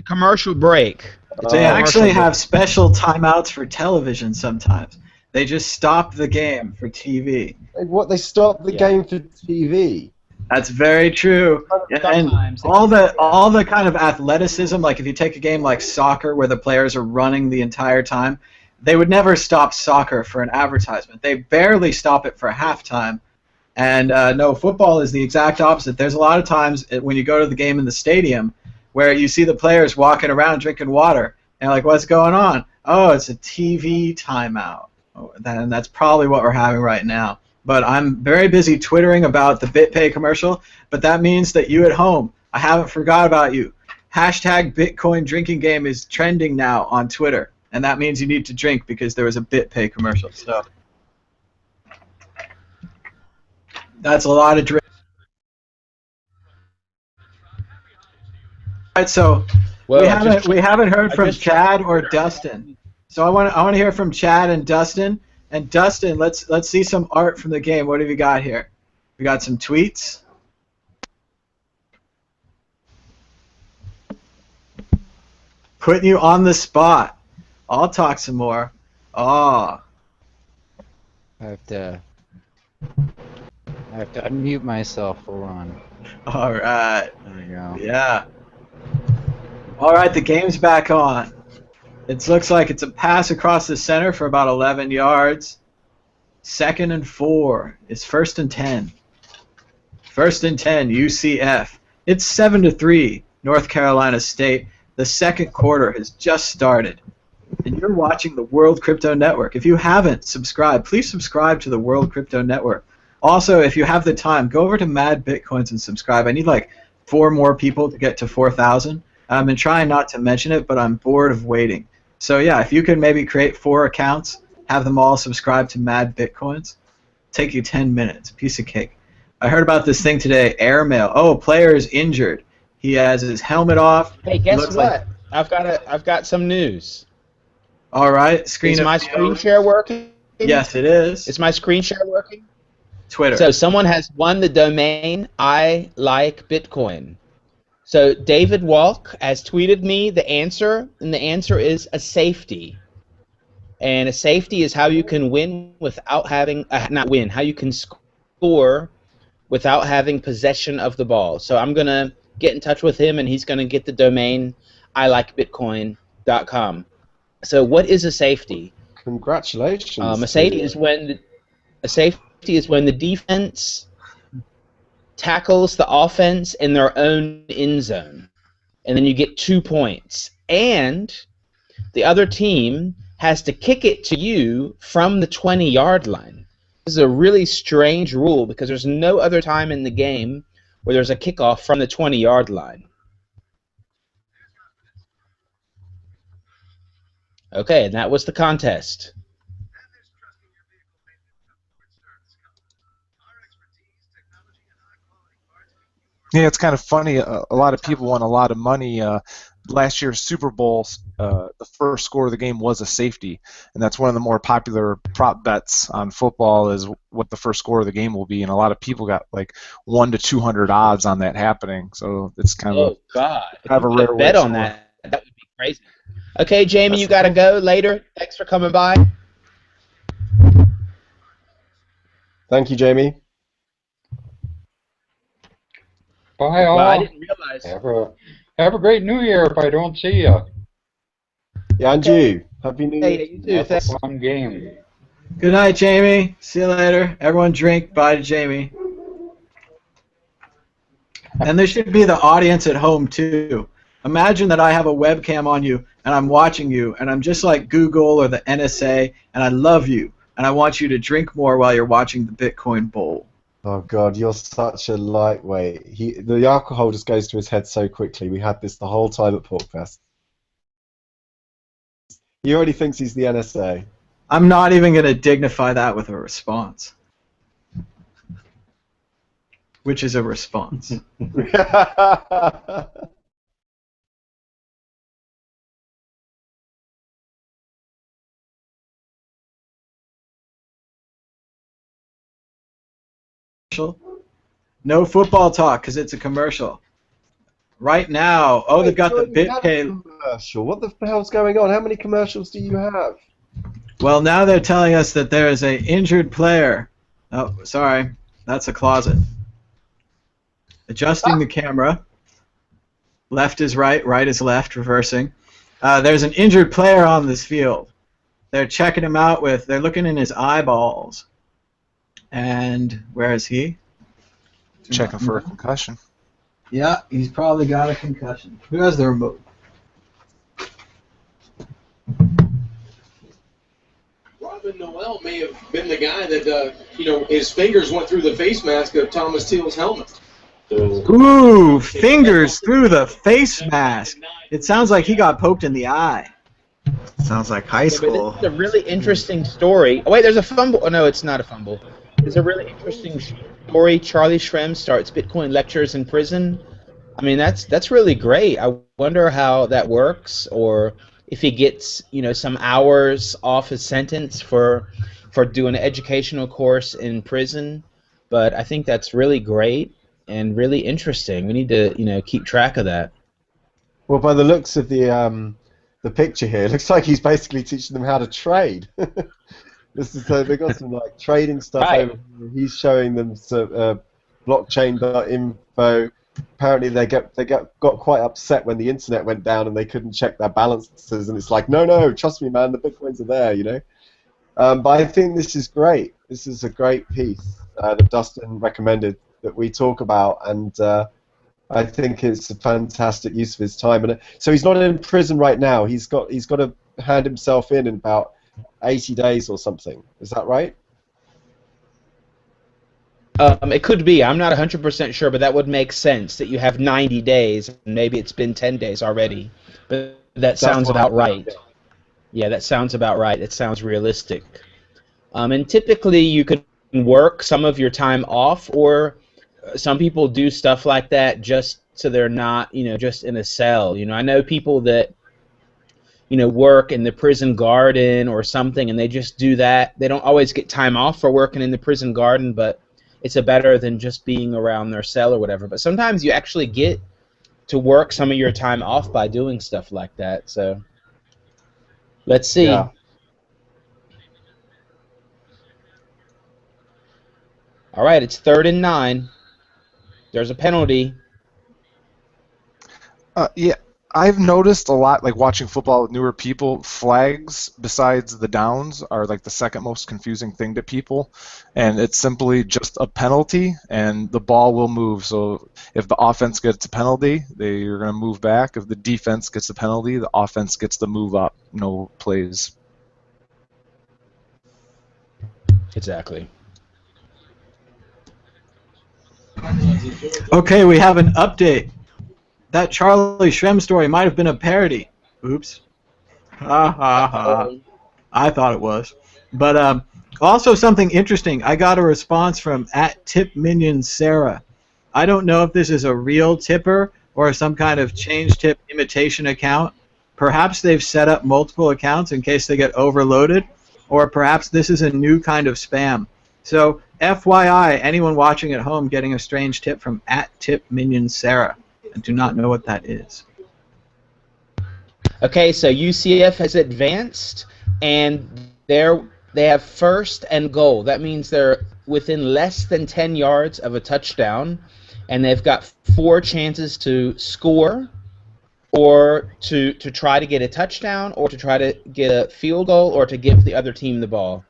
commercial break. It's They a actually commercial have special timeouts for television sometimes. They just stop the game for TV. What, they stop the game for TV? That's very true. And all the kind of athleticism, like if you take a game like soccer where the players are running the entire time, they would never stop soccer for an advertisement. They barely stop it for halftime. And no, football is the exact opposite. There's a lot of times when you go to the game in the stadium where you see the players walking around drinking water, and like, what's going on? Oh, it's a TV timeout. And that's probably what we're having right now. But I'm very busy twittering about the BitPay commercial, but that means that you at home, I haven't forgot about you. Hashtag Bitcoin drinking game is trending now on Twitter, and that means you need to drink because there was a BitPay commercial. So that's a lot of drink. All right, so we haven't heard from Chad or Dustin. So I want to hear from Chad and Dustin. And Dustin, let's see some art from the game. What have you got here? We got some tweets. Putting you on the spot. I'll talk some more. Oh. I have to unmute myself. Hold on. All right. There we go. Yeah. All right, the game's back on. It looks like it's a pass across the center for about 11 yards. 2nd and 4. It's 1st and 10. 1st and 10, UCF. It's 7-3, North Carolina State. The second quarter has just started. And you're watching the World Crypto Network. If you haven't subscribed, please subscribe to the World Crypto Network. Also, if you have the time, go over to Mad Bitcoins and subscribe. I need like 4 more people to get to 4,000. I've been trying not to mention it, but I'm bored of waiting. So yeah, if you could maybe create 4 accounts, have them all subscribe to Mad Bitcoins, take you 10 minutes, piece of cake. I heard about this thing today, airmail. Oh, a player is injured. He has his helmet off. Hey, guess what? I've got some news. All right, Is my screen share working? Yes, it is. Is my screen share working? Twitter. So someone has won the domain I like Bitcoin. So David Walk has tweeted me the answer, and the answer is a safety. And a safety is how you can win without having how you can score without having possession of the ball. So I'm gonna get in touch with him, and he's gonna get the domain ilikebitcoin.com. So what is a safety? Congratulations. A safety is when the defense tackles the offense in their own end zone, and then you get 2 points. And the other team has to kick it to you from the 20-yard line. This is a really strange rule because there's no other time in the game where there's a kickoff from the 20-yard line. Okay, and that was the contest. Yeah, it's kind of funny. A lot of people won a lot of money. Last year's Super Bowl, the first score of the game was a safety, and that's one of the more popular prop bets on football is what the first score of the game will be, and a lot of people got like 1 to 200 odds on that happening. So it's kind of have a rare bet on that. That would be crazy. Okay, Jamie, you got to go later. Thanks for coming by. Thank you, Jamie. Bye all. Well, I didn't realize. Have a great New Year if I don't see you. Yeah, and you. Happy New Year. Hey, you too. Have a fun game. Good night, Jamie. See you later. Everyone drink. Bye to Jamie. And there should be the audience at home, too. Imagine that I have a webcam on you, and I'm watching you, and I'm just like Google or the NSA, and I love you, and I want you to drink more while you're watching the Bitcoin Bowl. Oh God, you're such a lightweight. The alcohol just goes to his head so quickly. We had this the whole time at Porkfest. He already thinks he's the NSA. I'm not even going to dignify that with a response. Which is a response. No football talk because it's a commercial. Right now, they've got the BitPay. Commercial. What the hell's going on? How many commercials do you have? Well, now they're telling us that there is an injured player. Oh, sorry. That's a closet. Adjusting the camera. Left is right, right is left, reversing. There's an injured player on this field. They're checking him out they're looking in his eyeballs. And where is he? Checking for a concussion. Yeah, he's probably got a concussion. Who has the remote? Robin Noel may have been the guy that, his fingers went through the face mask of Thomas Teal's helmet. Ooh, fingers through the face mask. It sounds like he got poked in the eye. Sounds like high school. This is a really interesting story. Oh, wait, there's a fumble. Oh, no, it's not a fumble. It's a really interesting story. Charlie Shrem starts Bitcoin lectures in prison. I mean, that's really great. I wonder how that works, or if he gets, some hours off his sentence for doing an educational course in prison. But I think that's really great and really interesting. We need to, keep track of that. Well, by the looks of the picture here, it looks like he's basically teaching them how to trade. They've got some trading stuff over here. He's showing them some blockchain.info. Apparently they got quite upset when the internet went down and they couldn't check their balances, and it's like, no, trust me, man, the bitcoins are there, But I think this is great. This is a great piece that Dustin recommended that we talk about, and I think it's a fantastic use of his time. And so he's not in prison right now. He's got to hand himself in about 80 days or something. Is that right? It could be. I'm not 100% sure, but that would make sense that you have 90 days, and maybe it's been 10 days already. But that sounds about right. Yeah, that sounds about right. It sounds realistic. And typically you could work some of your time off, or some people do stuff like that just so they're not, just in a cell. I know people that, work in the prison garden or something, and they just do that. They don't always get time off for working in the prison garden, but it's better than just being around their cell or whatever. But sometimes you actually get to work some of your time off by doing stuff like that. So let's see. Yeah. All right, it's 3rd and 9. There's a penalty. Yeah, I've noticed a lot, watching football with newer people, flags besides the downs are the second most confusing thing to people, and it's simply just a penalty, and the ball will move. So if the offense gets a penalty, they're going to move back. If the defense gets a penalty, the offense gets to move up. No plays. Exactly. Okay, we have an update. That Charlie Shrem story might have been a parody. Oops. Ha ha ha. I thought it was. But also something interesting. I got a response from @TipMinionSarah. I don't know if this is a real tipper or some kind of change tip imitation account. Perhaps they've set up multiple accounts in case they get overloaded, or perhaps this is a new kind of spam. So FYI, anyone watching at home getting a strange tip from @TipMinionSarah. I do not know what that is. Okay, so UCF has advanced, and they have 1st and goal. That means they're within less than 10 yards of a touchdown, and they've got 4 chances to score, or to try to get a touchdown, or to try to get a field goal, or to give the other team the ball.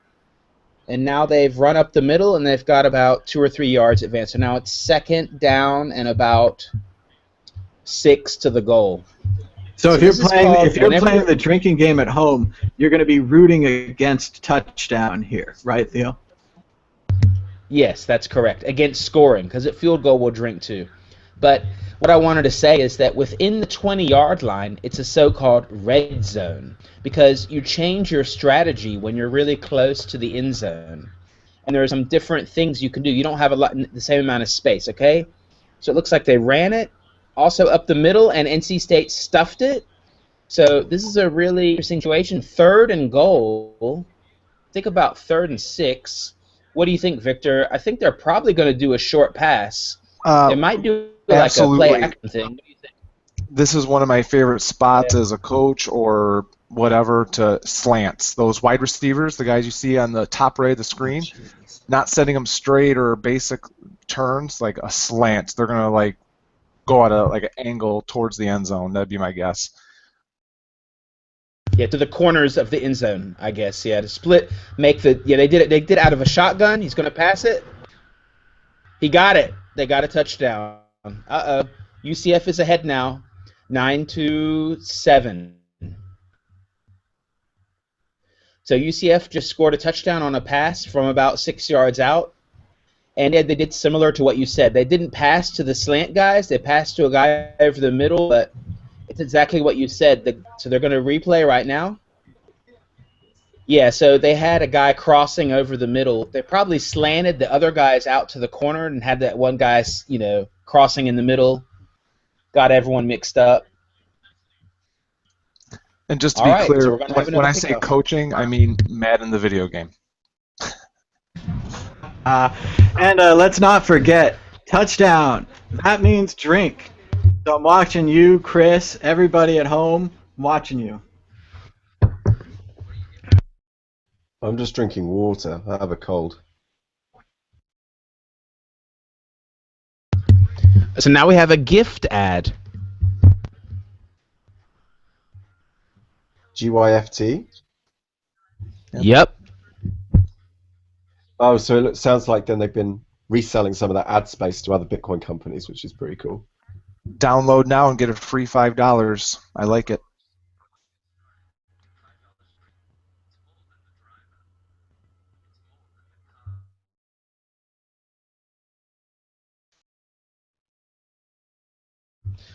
And now they've run up the middle, and they've got about 2 or 3 yards advanced. So now it's 2nd down and about 6 to the goal. So if you're playing the drinking game at home, you're going to be rooting against touchdown here, right, Theo? Yes, that's correct. Against scoring, because at field goal we'll drink too. But what I wanted to say is that within the 20-yard line, it's a so-called red zone, because you change your strategy when you're really close to the end zone. And there are some different things you can do. You don't have the same amount of space, okay? So it looks like they ran it, also up the middle, and NC State stuffed it. So this is a really interesting situation. 3rd and goal. Think about 3rd and 6. What do you think, Victor? I think they're probably going to do a short pass. They might do like absolutely. a play action thing. What do you think? This is one of my favorite spots as a coach or whatever to slants. Those wide receivers, the guys you see on the top right of the screen, not setting them straight or basic turns, like a slant. They're going to like go at like an angle towards the end zone. That'd be my guess. Yeah, to the corners of the end zone, I guess. Yeah, to split, make the they did it. They did it out of a shotgun. He's going to pass it. He got it. They got a touchdown. UCF is ahead now, 9-7. So UCF just scored a touchdown on a pass from about 6 yards out, and they did similar to what you said. They didn't pass to the slant guys. They passed to a guy over the middle, but it's exactly what you said. So they're going to replay right now. Yeah, so they had a guy crossing over the middle. They probably slanted the other guys out to the corner and had that one guy, crossing in the middle. Got everyone mixed up. And just to be clear, so when I say coaching, I mean Madden the video game. And let's not forget, touchdown. That means drink. So I'm watching you, Chris, everybody at home, I'm watching you. I'm just drinking water. I have a cold. So now we have a gift ad. GYFT? Yep. Oh, so it sounds like then they've been reselling some of that ad space to other Bitcoin companies, which is pretty cool. Download now and get a free $5. I like it.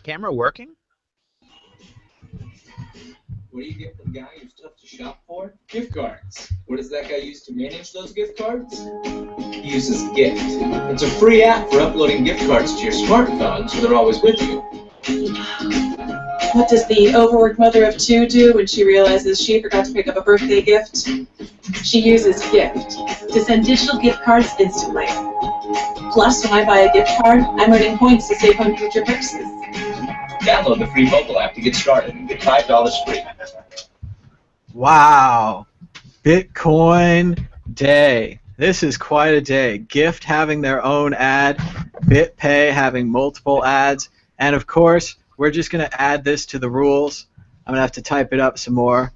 Camera working? What do you get from the guy who's tough to shop for? Gift cards. What does that guy use to manage those gift cards? He uses Gift. It's a free app for uploading gift cards to your smartphone so they're always with you. What does the overworked mother of two do when she realizes she forgot to pick up a birthday gift? She uses Gift to send digital gift cards instantly. Plus, when I buy a gift card, I'm earning points to save on future purchases. Download the free mobile app to get started and get $5 free. Wow. Bitcoin Day. This is quite a day. Gift having their own ad, BitPay having multiple ads, and of course, we're just going to add this to the rules. I'm going to have to type it up some more.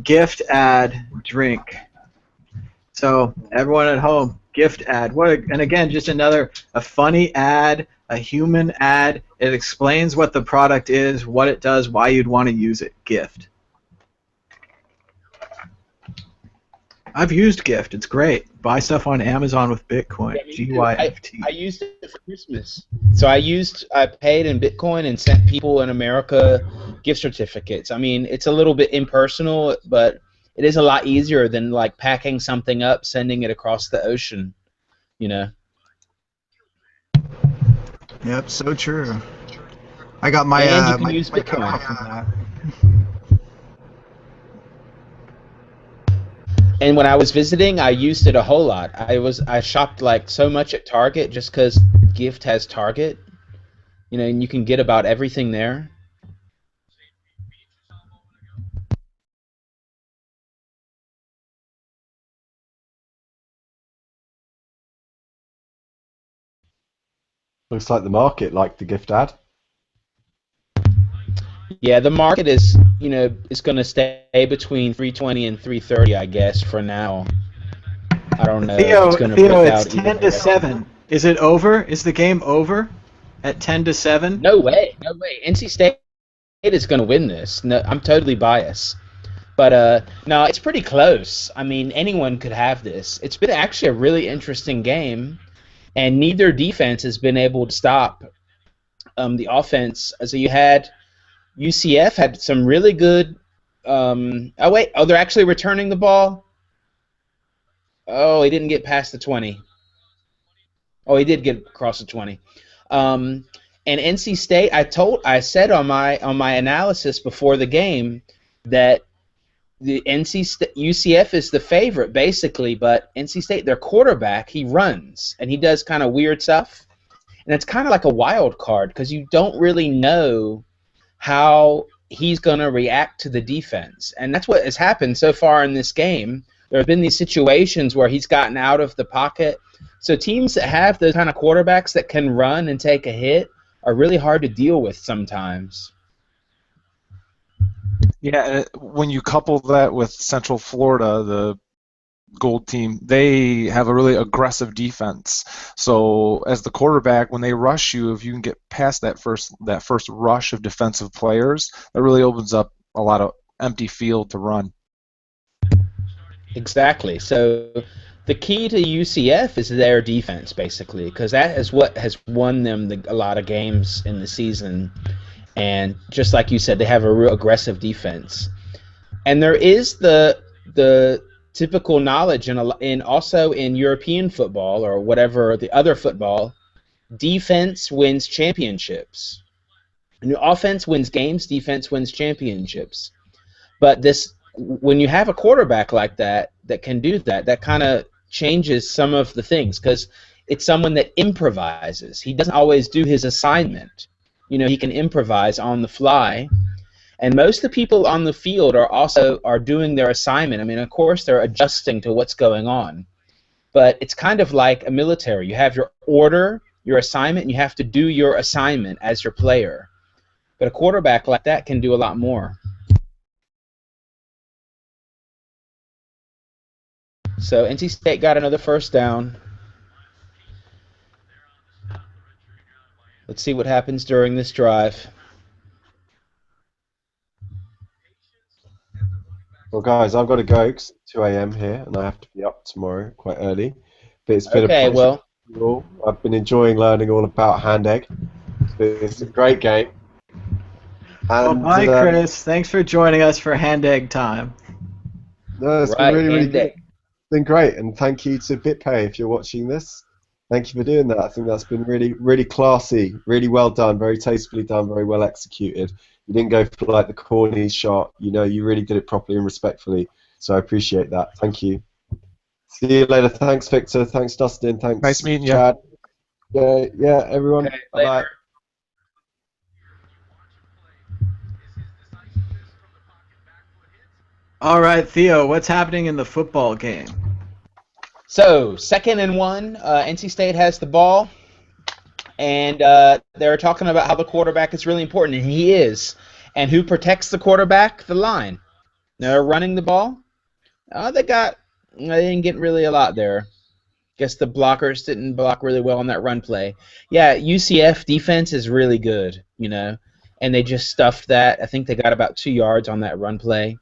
Gift ad drink. So everyone at home, gift ad. And again, just a funny ad, a human ad. It explains what the product is, what it does, why you'd want to use it. Gift. I've used Gift. It's great. Buy stuff on Amazon with Bitcoin. GYFT. I used it for Christmas. So I paid in Bitcoin and sent people in America gift certificates. I mean, it's a little bit impersonal, but it is a lot easier than like packing something up, sending it across the ocean, Yep, so true. I got my and you can my use Bitcoin from that. And when I was visiting, I used it a whole lot. I shopped like so much at Target just because Gift has Target, and you can get about everything there. Looks like the market liked the gift ad. Yeah, the market is, is going to stay between 320 and 330, I guess, for now. I don't know. Theo, it's it's 10 to 7. Is it over? Is the game over at 10 to 7? No way. NC State is going to win this. No, I'm totally biased. But, no, it's pretty close. I mean, anyone could have this. It's been actually a really interesting game, and neither defense has been able to stop the offense. So you had UCF had some really good. They're actually returning the ball. Oh, he didn't get past the 20. Oh, he did get across the 20. And NC State, I said on my analysis before the game that the UCF is the favorite basically, but NC State, their quarterback, he runs and he does kind of weird stuff, and it's kind of like a wild card because you don't really know how he's going to react to the defense, and that's what has happened so far in this game. There have been these situations where he's gotten out of the pocket. So teams that have those kind of quarterbacks that can run and take a hit are really hard to deal with sometimes. Yeah, and when you couple that with Central Florida, the Gold team, they have a really aggressive defense. So as the quarterback, when they rush you, if you can get past that first rush of defensive players, that really opens up a lot of empty field to run. Exactly. So the key to UCF is their defense, basically, because that is what has won them a lot of games in the season. And just like you said, they have a real aggressive defense. And there is the typical knowledge in also in European football or whatever the other football, defense wins championships. And offense wins games, defense wins championships. But when you have a quarterback like that can do that kind of changes some of the things because it's someone that improvises. He doesn't always do his assignment. He can improvise on the fly. And most of the people on the field are doing their assignment. I mean, of course, they're adjusting to what's going on. But it's kind of like a military. You have your order, your assignment, and you have to do your assignment as your player. But a quarterback like that can do a lot more. So NC State got another first down. Let's see what happens during this drive. Well, guys, I've got to go 'cause it's 2 a.m. here, and I have to be up tomorrow quite early. But it's been a pleasure. I've been enjoying learning all about Hand Egg. It's a great game. And, bye, Chris. Thanks for joining us for Hand Egg time. No, it's been really good. It's been great, and thank you to BitPay if you're watching this. Thank you for doing that. I think that's been really, really classy, really well done, very tastefully done, very well executed. You didn't go for like the corny shot. You really did it properly and respectfully. So I appreciate that. Thank you. See you later. Thanks, Victor. Thanks, Dustin. Thanks. Nice meeting you. Chad. Yeah, everyone. Okay, bye. All right, Theo, what's happening in the football game? So, 2nd and 1, NC State has the ball, and they're talking about how the quarterback is really important, and he is. And who protects the quarterback? The line. They're running the ball. They didn't get really a lot there. Guess the blockers didn't block really well on that run play. Yeah, UCF defense is really good, and they just stuffed that. I think they got about 2 yards on that run play.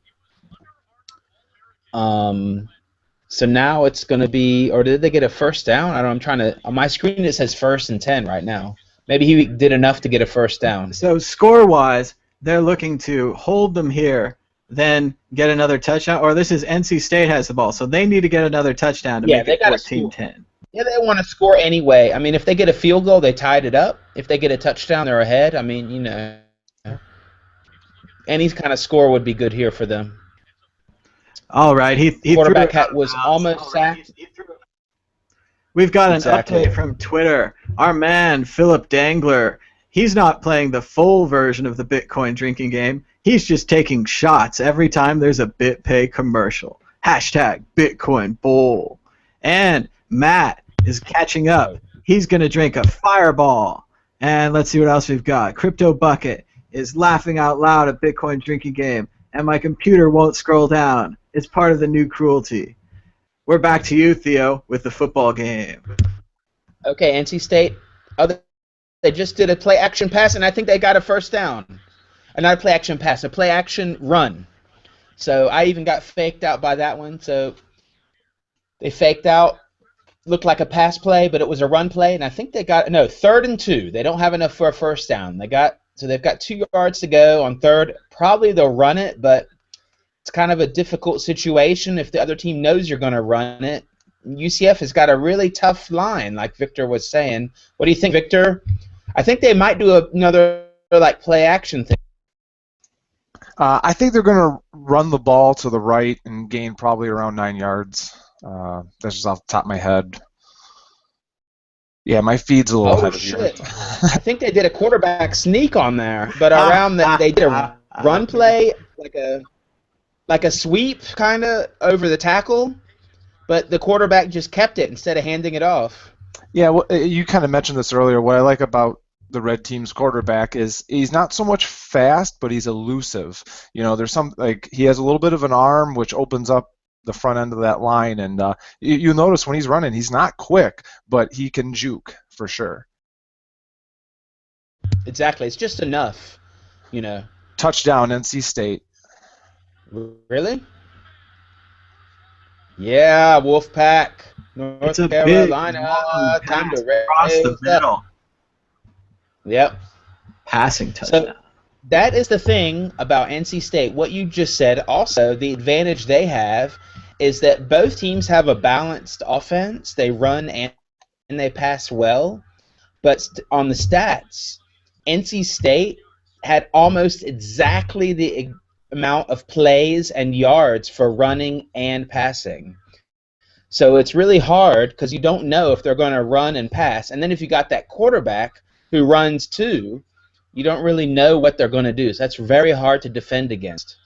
So now it's going to be, or did they get a first down? I don't know. I'm trying to, on my screen it says 1st and 10 right now. Maybe he did enough to get a first down. So score-wise, they're looking to hold them here, then get another touchdown. Or this is NC State has the ball, so they need to get another touchdown to make it 14-10. Yeah, they want to score anyway. I mean, if they get a field goal, they tied it up. If they get a touchdown, they're ahead. I mean, any kind of score would be good here for them. All right, he quarterback was almost sacked. We've got an update from Twitter. Our man Philip Dangler, he's not playing the full version of the Bitcoin drinking game. He's just taking shots every time there's a BitPay commercial. Hashtag Bitcoin Bowl. And Matt is catching up. He's going to drink a Fireball. And let's see what else we've got. Crypto Bucket is laughing out loud at Bitcoin drinking game. And my computer won't scroll down. It's part of the new cruelty. We're back to you, Theo, with the football game. Okay, NC State, they just did a play-action pass, and I think they got a first down. Not a play-action pass, a play-action run. So I even got faked out by that one. So they faked out, looked like a pass play, but it was a run play, and I think they got, 3rd and 2. They don't have enough for a first down. So they've got 2 yards to go on 3rd. Probably they'll run it, but it's kind of a difficult situation if the other team knows you're going to run it. UCF has got a really tough line, like Victor was saying. What do you think, Victor? I think they might do another play-action thing. I think they're going to run the ball to the right and gain probably around 9 yards. That's just off the top of my head. Yeah, my feed's a little ahead of you. I think they did a quarterback sneak on there, but around that they did a run play, like a sweep kind of over the tackle, but the quarterback just kept it instead of handing it off. Yeah, well, you kind of mentioned this earlier. What I like about the red team's quarterback is he's not so much fast, but he's elusive. You know, there's some, like, he has a little bit of an arm which opens up the front end of that line, and you notice when he's running, he's not quick, but he can juke for sure. Exactly, it's just enough, you know. Touchdown, NC State. Really? Yeah, Wolfpack, North Carolina, time to across the middle. Yep. Passing touchdown. So that is the thing about NC State. What you just said, also, the advantage they have is that both teams have a balanced offense. They run and they pass well. But on the stats, NC State had almost exactly the amount of plays and yards for running and passing. So it's really hard because you don't know if they're going to run and pass. And then if you got that quarterback who runs too, you don't really know what they're going to do. So that's very hard to defend against.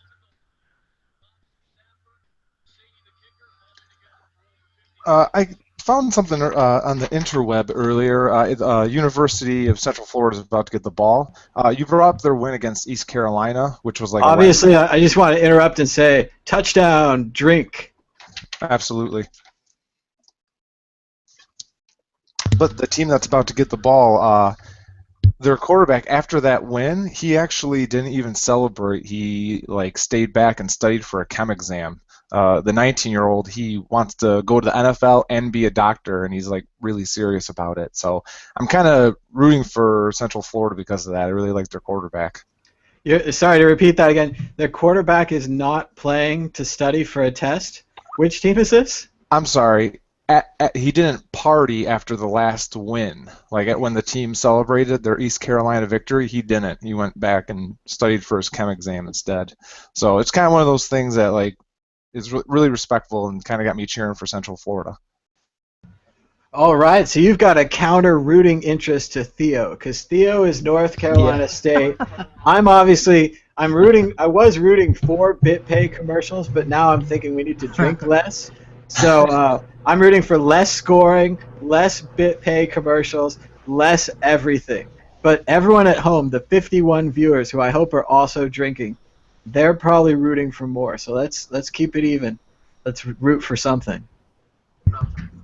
I found something on the interweb earlier. University of Central Florida is about to get the ball. You brought up their win against East Carolina, which was like obviously. I just want to interrupt and say touchdown, drink. Absolutely. But the team that's about to get the ball, their quarterback, after that win, he actually didn't even celebrate. He stayed back and studied for a chem exam. The 19-year-old, he wants to go to the NFL and be a doctor, and he's really serious about it. So I'm kind of rooting for Central Florida because of that. I really like their quarterback. Sorry to repeat that again. Their quarterback is not playing to study for a test. Which team is this? I'm sorry. He didn't party after the last win. When the team celebrated their East Carolina victory, he didn't. He went back and studied for his chem exam instead. So it's kind of one of those things that is really respectful and kind of got me cheering for Central Florida. All right, so you've got a counter rooting interest to Theo, because Theo is North Carolina State. I was rooting for BitPay commercials, but now I'm thinking we need to drink less. So I'm rooting for less scoring, less BitPay commercials, less everything. But everyone at home, the 51 viewers who I hope are also drinking, they're probably rooting for more. So let's keep it even. Let's root for something.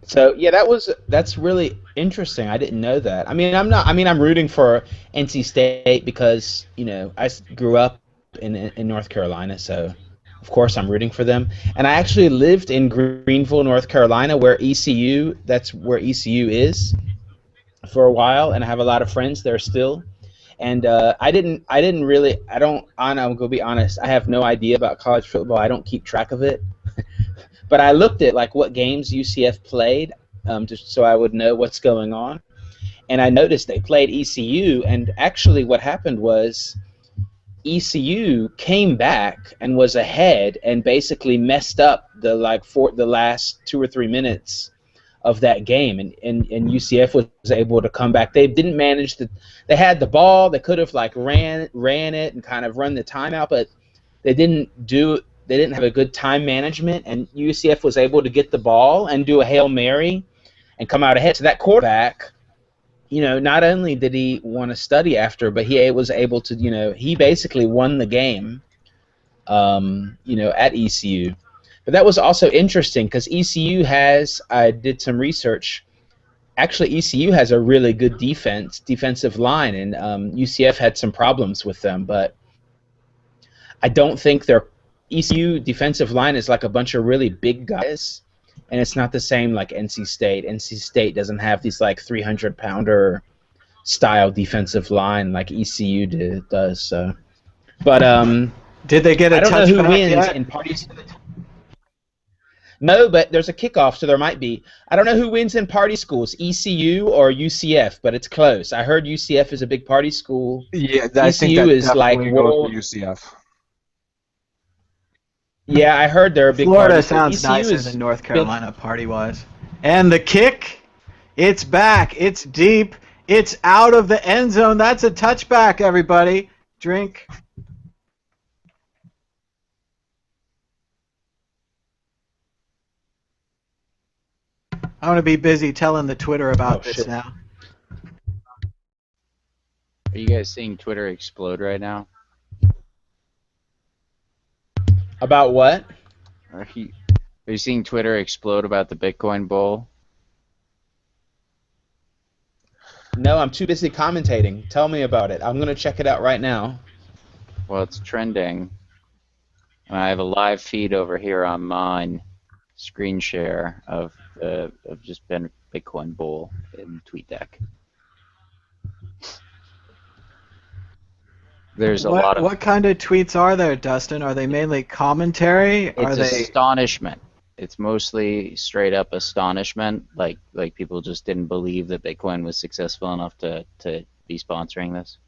So yeah, that's really interesting. I didn't know that. I'm rooting for NC State because I grew up in North Carolina, so of course I'm rooting for them. And I actually lived in Greenville, North Carolina, that's where ECU is, for a while, and I have a lot of friends there still. And I'm gonna be honest, I have no idea about college football. I don't keep track of it. But I looked at what games UCF played, just so I would know what's going on. And I noticed they played ECU, and actually what happened was ECU came back and was ahead and basically messed up the last 2 or 3 minutes of that game, and UCF was able to come back. They didn't manage they had the ball. They could have ran it and kind of run the timeout, but they didn't have a good time management, and UCF was able to get the ball and do a Hail Mary and come out ahead. So that quarterback, not only did he want to study after, but he was able to, he basically won the game, at ECU. But that was also interesting because I did some research. Actually, ECU has a really good defensive line, and UCF had some problems with them. But I don't think their ECU defensive line is a bunch of really big guys, and it's not the same like NC State. NC State doesn't have these 300-pounder style defensive line like ECU does. So, but did they get a touchback? I don't know who wins in party schools. No, but there's a kickoff, so there might be. I don't know who wins in party schools, ECU or UCF, but it's close. I heard UCF is a big party school. Yeah, I think that is definitely goes for UCF. Yeah, I heard they're a big Florida party. sounds ECU nicer is than North big. Carolina party-wise. And the kick, it's back. It's deep. It's out of the end zone. That's a touchback, everybody. Drink. I want to be busy telling the Twitter about this shit. now. Are you guys seeing Twitter explode right now? About what? Are you seeing Twitter explode about the Bitcoin bull? No, I'm too busy commentating. Tell me about it. I'm going to check it out right now. Well, it's trending. I have a live feed over here on mine, screen share of just been Bitcoin bull in TweetDeck. There's a lot of. What kind of tweets are there, Dustin? Are they mainly commentary? Are It's they astonishment. It's mostly straight up astonishment. Like people just didn't believe that Bitcoin was successful enough to be sponsoring this.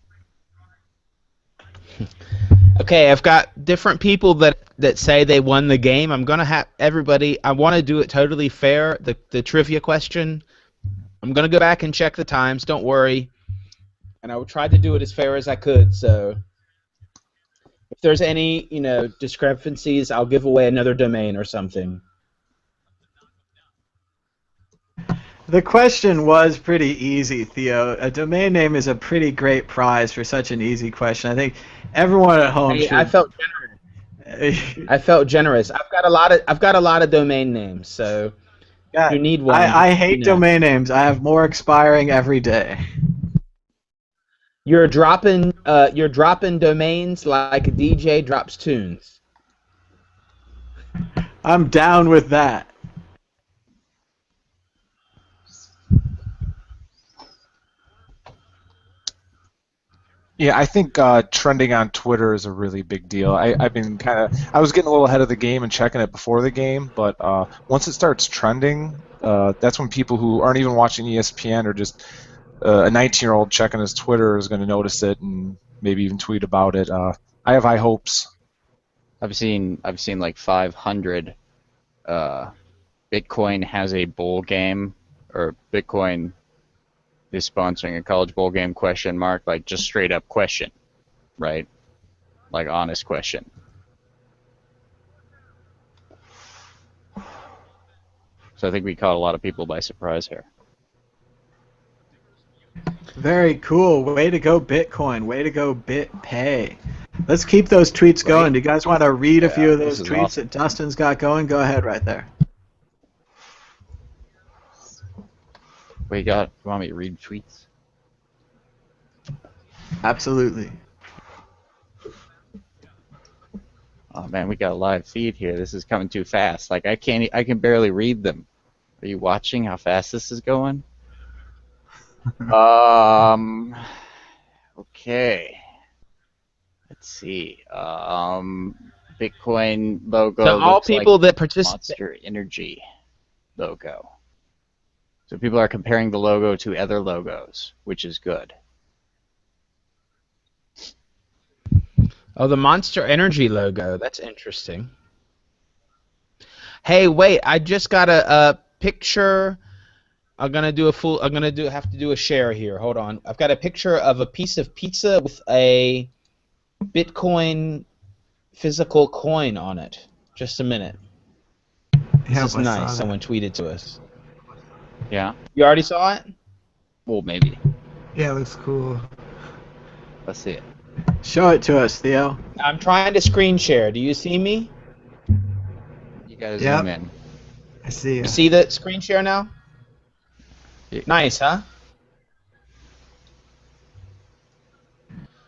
Okay, I've got different people that say they won the game. I'm gonna have everybody. I want to do it totally fair. The trivia question. I'm gonna go back and check the times. Don't worry. And I will try to do it as fair as I could. So if there's any discrepancies, I'll give away another domain or something. The question was pretty easy, Theo. A domain name is a pretty great prize for such an easy question. I think everyone at home should. I felt generous. I felt generous. I've got a lot of domain names, so if you need one. I hate domain names. I have more expiring every day. You're dropping domains like a DJ drops tunes. I'm down with that. Yeah, I think trending on Twitter is a really big deal. I was getting a little ahead of the game and checking it before the game, but once it starts trending, that's when people who aren't even watching ESPN or just a 19-year-old checking his Twitter is going to notice it and maybe even tweet about it. I have high hopes. I've seen like 500. Bitcoin has a bowl game, or Bitcoin is sponsoring a college bowl game ? Like just straight up question, right? Like honest question. So I think we caught a lot of people by surprise here. Very cool. Way to go, Bitcoin. Way to go, BitPay. Let's keep those tweets going. Do you guys want to read a few of those tweets awesome. that Dustin's got going? Go ahead right there. You want me to read tweets? Absolutely. Oh man, we got a live feed here. This is coming too fast. Like I can barely read them. Are you watching how fast this is going? Okay. Let's see. Bitcoin logo. So all people that participate. Monster Energy logo. So people are comparing the logo to other logos, which is good. Oh, the Monster Energy logo. That's interesting. Hey, wait! I just got a picture. I'm gonna have to do a share here. Hold on. I've got a picture of a piece of pizza with a Bitcoin physical coin on it. Just a minute. This is nice. Someone tweeted to us. Yeah. You already saw it? Well, maybe. Yeah, it looks cool. Let's see it. Show it to us, Theo. I'm trying to screen share. Do you see me? You gotta zoom in. I see you. You see the screen share now? Yeah. Nice, huh?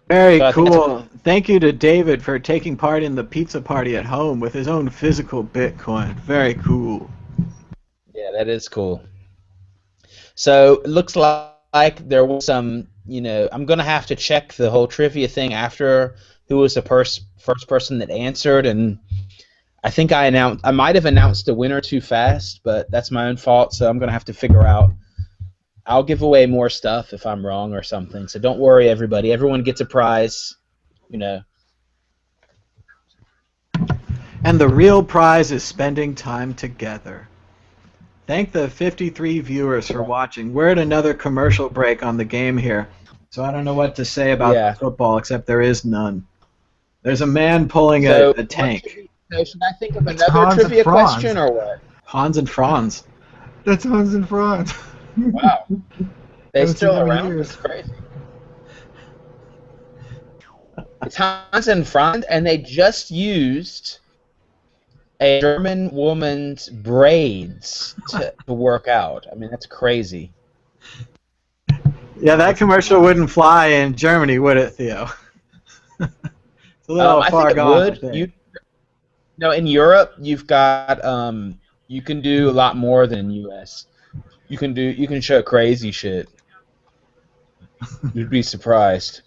Very cool. Thank you to David for taking part in the pizza party at home with his own physical Bitcoin. Very cool. Yeah, that is cool. So it looks like there was some, I'm going to have to check the whole trivia thing after who was the first person that answered, and I think I might have announced a winner too fast, but that's my own fault, so I'm going to have to figure out. I'll give away more stuff if I'm wrong or something, so don't worry, everybody. Everyone gets a prize, And the real prize is spending time together. Thank the 53 viewers for watching. We're at another commercial break on the game here, so I don't know what to say about the football, except there is none. There's a man pulling a tank. So should I think of another Hans and trivia Franz. question or what? Hans and Franz. That's Hans and Franz. Wow. They Haven't still seen them in around? years. That's crazy. It's Hans and Franz, and they just used a German woman's braids to work out. I mean, that's crazy. Yeah, that commercial wouldn't fly in Germany, would it, Theo? It's a little I far think it gone. would. I think. In Europe, you've got you can do a lot more than in U.S. You can show crazy shit. You'd be surprised.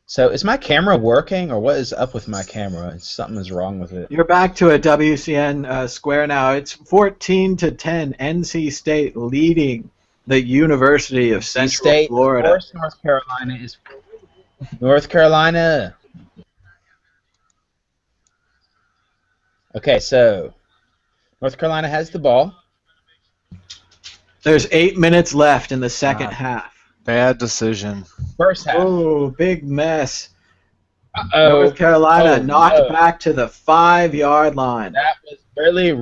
So is my camera working, or what is up with my camera? Something is wrong with it. You're back to a WCN square now. It's 14-10. NC State leading the University of Central State, Florida. Of course, North Carolina is North Carolina. Okay, so North Carolina has the ball. There's 8 minutes left in the second half. Bad decision. First half. Oh, big mess. Uh-oh. North Carolina knocked back to the 5-yard line. That was really,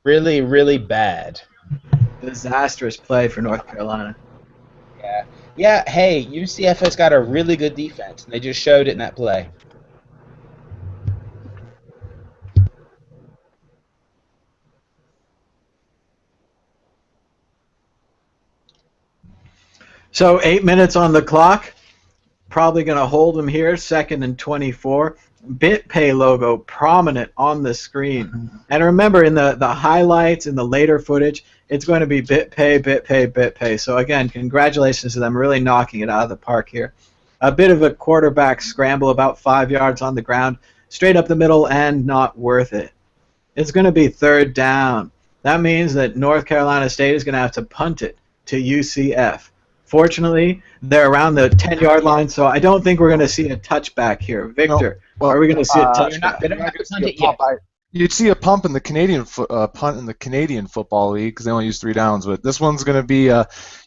really, really bad. Disastrous play for North Carolina. Yeah. Yeah, hey, UCF has got a really good defense, and they just showed it in that play. So 8 minutes on the clock. Probably going to hold them here, 2nd and 24. BitPay logo prominent on the screen. And remember, in the highlights, in the later footage, it's going to be BitPay, BitPay, BitPay. So again, congratulations to them, really knocking it out of the park here. A bit of a quarterback scramble, about 5 yards on the ground, straight up the middle, and not worth it. It's going to be 3rd down. That means that North Carolina State is going to have to punt it to UCF. Fortunately, they're around the 10-yard line, so I don't think we're going to see a touchback here. Victor, are we going to see a touchback? You'd see a pump in the Canadian punt in the Canadian Football League because they only use 3 downs. But this one's going to be,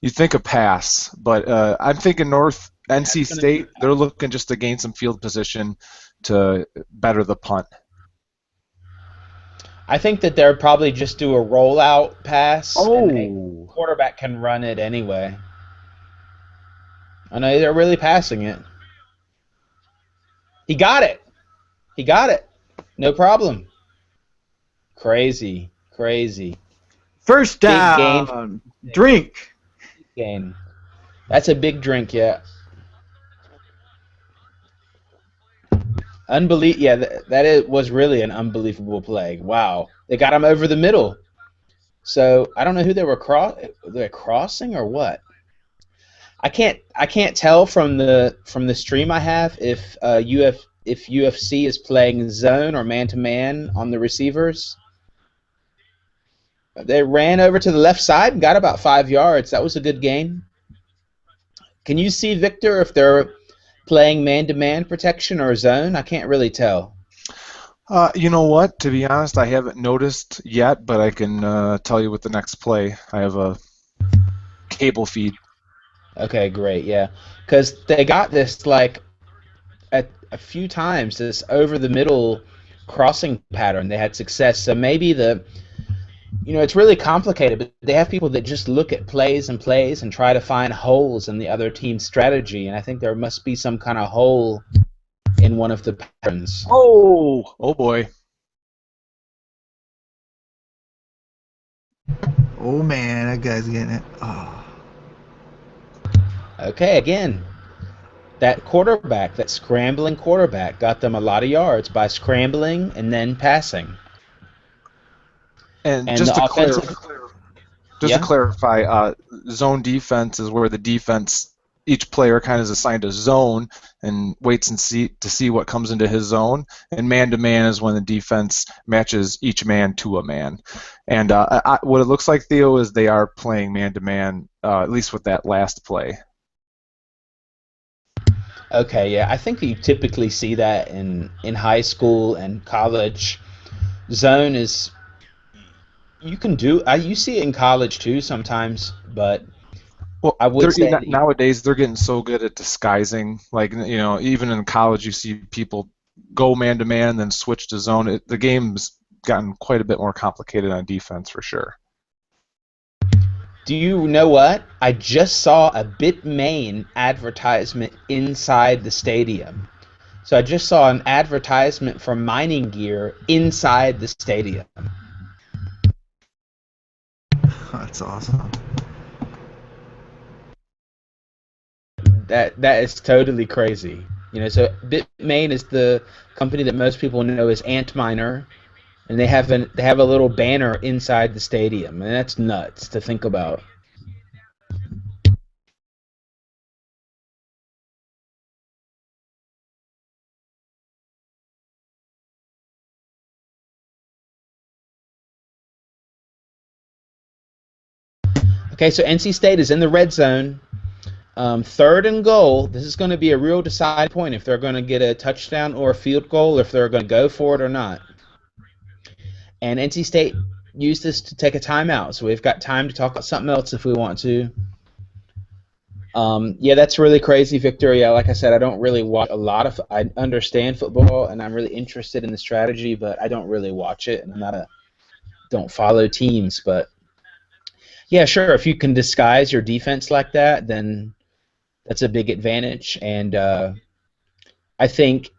you'd think a pass. But I'm thinking NC State, they're looking just to gain some field position to better the punt. I think that they'll probably just do a rollout pass. Oh. And the quarterback can run it anyway. I know they're really passing it. He got it. He got it. No problem. Crazy. Crazy. First down. Drink. Gain. That's a big drink, yeah. Yeah, that was really an unbelievable play. Wow. They got him over the middle. So I don't know who they were crossing or what. I can't tell from the stream I have if UFC is playing zone or man-to-man on the receivers. They ran over to the left side and got about 5 yards. That was a good gain. Can you see, Victor, if they're playing man-to-man protection or zone? I can't really tell. You know what? To be honest, I haven't noticed yet, but I can tell you with the next play. I have a cable feed. Okay, great, yeah. Because they got this, like, a few times, this over-the-middle crossing pattern. They had success. So maybe it's really complicated, but they have people that just look at plays and try to find holes in the other team's strategy, and I think there must be some kind of hole in one of the patterns. Oh boy. Oh, man, that guy's getting it. Oh. Okay, again, that scrambling quarterback, got them a lot of yards by scrambling and then passing. And just to clarify, zone defense is where each player kind of is assigned a zone and waits to see what comes into his zone. And man-to-man is when the defense matches each man to a man. And what it looks like, Theo, is they are playing man-to-man, at least with that last play. Okay, yeah, I think you typically see that in high school and college. Zone is you can do. You see it in college too sometimes, but Well, I would say that nowadays they're getting so good at disguising. Like, even in college, you see people go man to man, then switch to zone. The game's gotten quite a bit more complicated on defense for sure. Do you know what? I just saw a Bitmain advertisement inside the stadium. So I just saw an advertisement for mining gear inside the stadium. That's awesome. That is totally crazy. So Bitmain is the company that most people know as Antminer, and they have a little banner inside the stadium, and that's nuts to think about. Okay, so NC State is in the red zone. 3rd and goal. This is going to be a real deciding point if they're going to get a touchdown or a field goal, if they're going to go for it or not. And NC State used this to take a timeout, so we've got time to talk about something else if we want to. Yeah, that's really crazy, Victor. Yeah, like I said, I don't really watch a lot of. I understand football, and I'm really interested in the strategy, but I don't really watch it, and don't follow teams. But yeah, sure, if you can disguise your defense like that, then that's a big advantage. And I think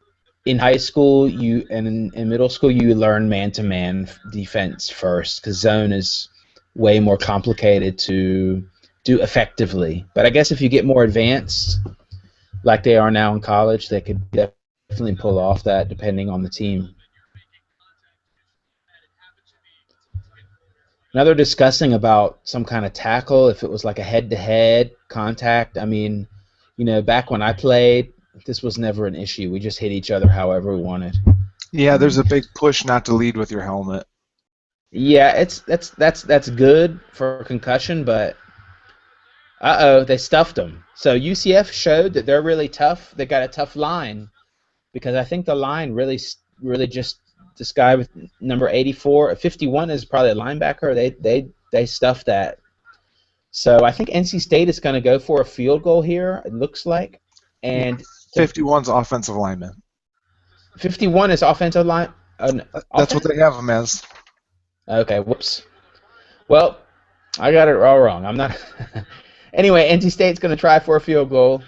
in high school and in middle school you learn man-to-man defense first, because zone is way more complicated to do effectively. But I guess if you get more advanced, like they are now in college, they could definitely pull off that depending on the team. Now they're discussing about some kind of tackle, if it was like a head-to-head contact. I mean, back when I played, this was never an issue. We just hit each other however we wanted. Yeah, there's a big push not to lead with your helmet. Yeah, that's good for concussion, but they stuffed them. So UCF showed that they're really tough. They got a tough line, because I think the line really just this guy with number 84, 51 is probably a linebacker. They stuffed that. So I think NC State is going to go for a field goal here. It looks like, and 51's offensive lineman. 51 is offensive line. That's what they have him as. Okay, whoops. Well, I got it all wrong. I'm not. Anyway, NC State's going to try for a field goal.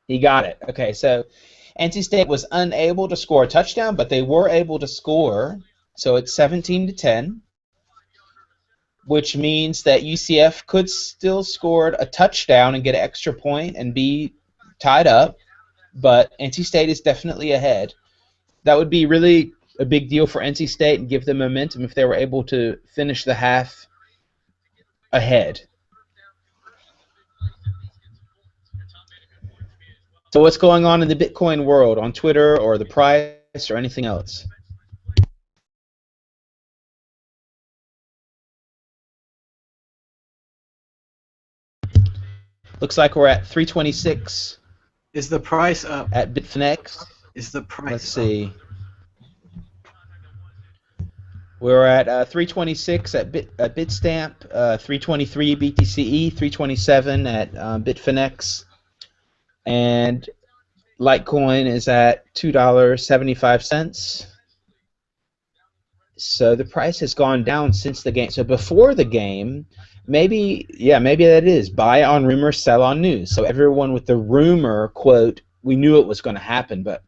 He got it. Okay, so NC State was unable to score a touchdown, but they were able to score. So it's 17-10, which means that UCF could still score a touchdown and get an extra point and be tied up, but NC State is definitely ahead. That would be really a big deal for NC State and give them momentum if they were able to finish the half ahead. So what's going on in the Bitcoin world on Twitter or the price or anything else? Looks like we're at 326. Is the price up? At Bitfinex. Is the price Let's see. We're at 326 at Bitstamp, 323 BTCE, 327 at Bitfinex, and Litecoin is at $2.75. So the price has gone down since the game. So before the game, maybe that is buy on rumor, sell on news. So everyone with the rumor quote, we knew it was going to happen, but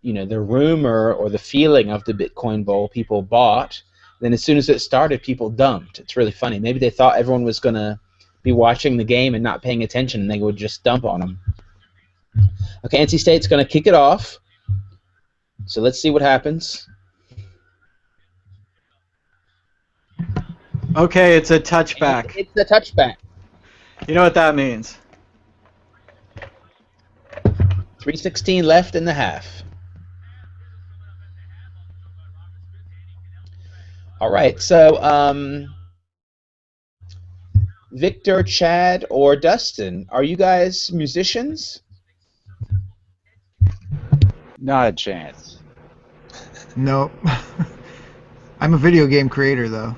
the rumor or the feeling of the Bitcoin Bowl, people bought. Then as soon as it started, people dumped. It's really funny. Maybe they thought everyone was going to be watching the game and not paying attention, and they would just dump on them. Okay, NC State's going to kick it off. So let's see what happens. Okay, it's a touchback. It's a touchback. You know what that means? 3:16 left in the half. All right, so Victor, Chad, or Dustin, are you guys musicians? Not a chance. Nope. I'm a video game creator, though.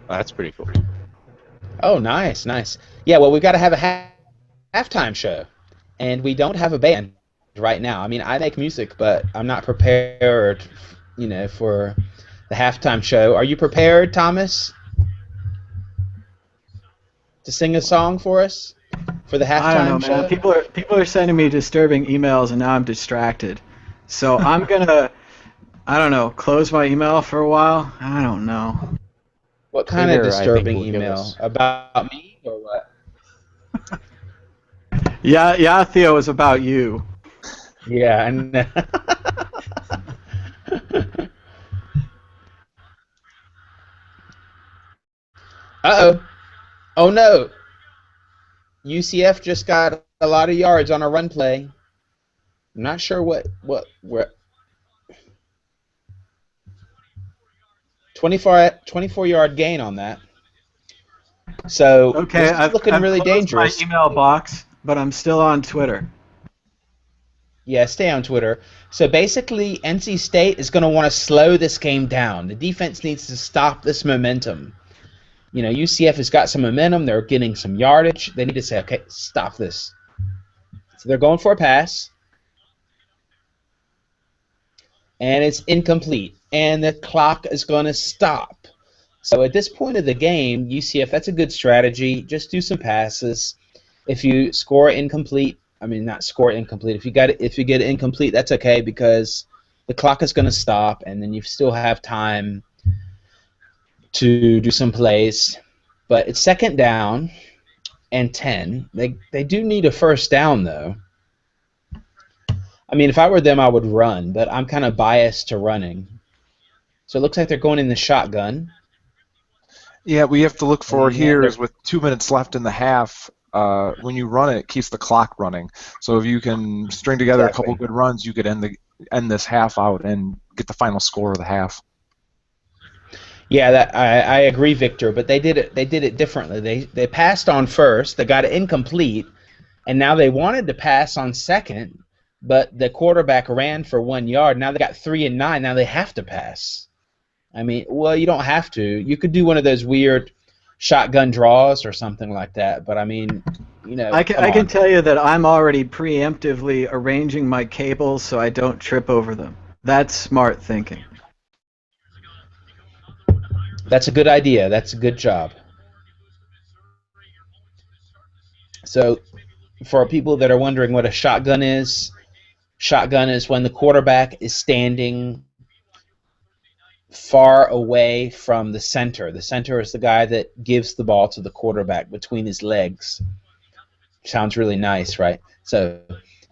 Oh, that's pretty cool. Oh, nice, nice. Yeah, well, we've got to have a halftime show, and we don't have a band right now. I mean, I make music, but I'm not prepared, for the halftime show. Are you prepared, Thomas, to sing a song for us for the halftime I don't know, show? man. People are sending me disturbing emails, and now I'm distracted. So I'm gonna, I don't know, close my email for a while. I don't know. What kind Twitter, of I think, disturbing will give email? us- About me or what? Yeah, Theo, is about you. Yeah, and uh-oh. Oh no. UCF just got a lot of yards on a run play. I'm not sure what 24-yard gain on that. So Okay, this is I've looking really closed dangerous. my email box, but I'm still on Twitter. Yeah, stay on Twitter. So basically, NC State is going to want to slow this game down. The defense needs to stop this momentum. UCF has got some momentum. They're getting some yardage. They need to say, okay, stop this. So they're going for a pass. And it's incomplete. And the clock is going to stop. So at this point of the game, UCF, that's a good strategy. Just do some passes. If you score incomplete, not score incomplete. If you get it incomplete, that's okay because the clock is going to stop, and then you still have time to do some plays. But it's second down and 10. They do need a first down though. If I were them, I would run, but I'm kind of biased to running. So it looks like they're going in the shotgun. Yeah, we have to look for Yeah, here they're- is with 2 minutes left in the half. When you run it keeps the clock running. So if you can string together a couple good runs, you could end this half out and get the final score of the half. Yeah, I agree, Victor. But they did it differently. They passed on first. They got it incomplete, and now they wanted to pass on second, but the quarterback ran for 1 yard. Now they got 3 and 9. Now they have to pass. Well, you don't have to. You could do one of those weird shotgun draws or something like that. But I can tell you that I'm already preemptively arranging my cables so I don't trip over them. That's smart thinking. That's a good idea. That's a good job. So, for people that are wondering what a shotgun is when the quarterback is standing far away from the center. The center is the guy that gives the ball to the quarterback between his legs. Sounds really nice, right? So,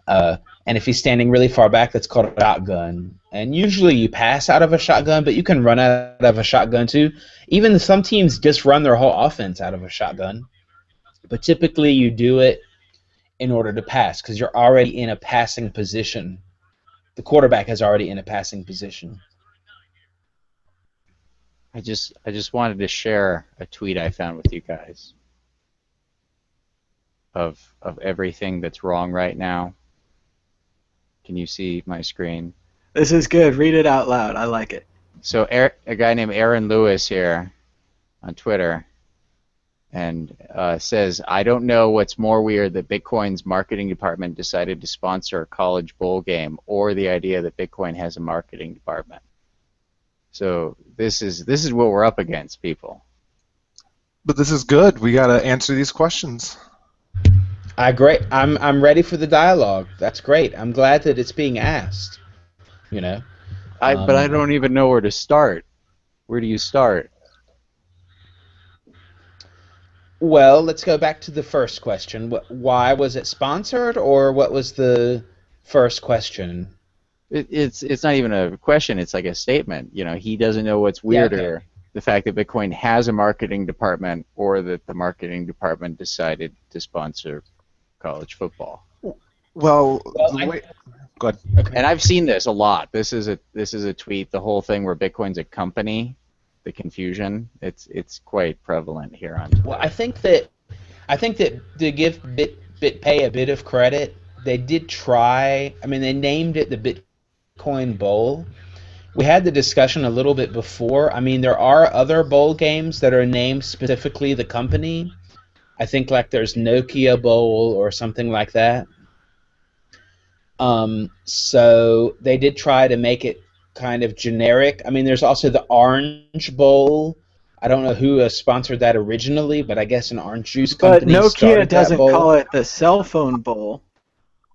and if he's standing really far back, that's called a shotgun. And usually you pass out of a shotgun, but you can run out of a shotgun too. Even some teams just run their whole offense out of a shotgun. But typically you do it in order to pass because you're already in a passing position. The quarterback is already in a passing position. I just wanted to share a tweet I found with you guys of everything that's wrong right now. Can you see my screen? This is good. Read it out loud. I like it. So a guy named Aaron Lewis here on Twitter and says, I don't know what's more weird that Bitcoin's marketing department decided to sponsor a college bowl game or the idea that Bitcoin has a marketing department. So this is what we're up against, people. But this is good. We got to answer these questions. I'm ready for the dialogue. That's great. I'm glad that it's being asked. But I don't even know where to start. Where do you start? Well, let's go back to the first question. Why was it sponsored, or what was the first question? It's not even a question. It's like a statement. He doesn't know what's weirder. Yeah, okay. The fact that Bitcoin has a marketing department or that the marketing department decided to sponsor college football. Well, go ahead. And I've seen this a lot. This is a tweet, the whole thing where Bitcoin's a company, the confusion. It's quite prevalent here on Twitter. Well, I think that to give BitPay a bit of credit, they did try. I mean, they named it the Bitcoin Bowl. We had the discussion a little bit before. I mean, there are other bowl games that are named specifically the company. I think like there's Nokia Bowl or something like that. So they did try to make it kind of generic. I mean, there's also the Orange Bowl. I don't know who sponsored that originally, but I guess an orange juice company But started Nokia doesn't that bowl. call it the cell phone bowl.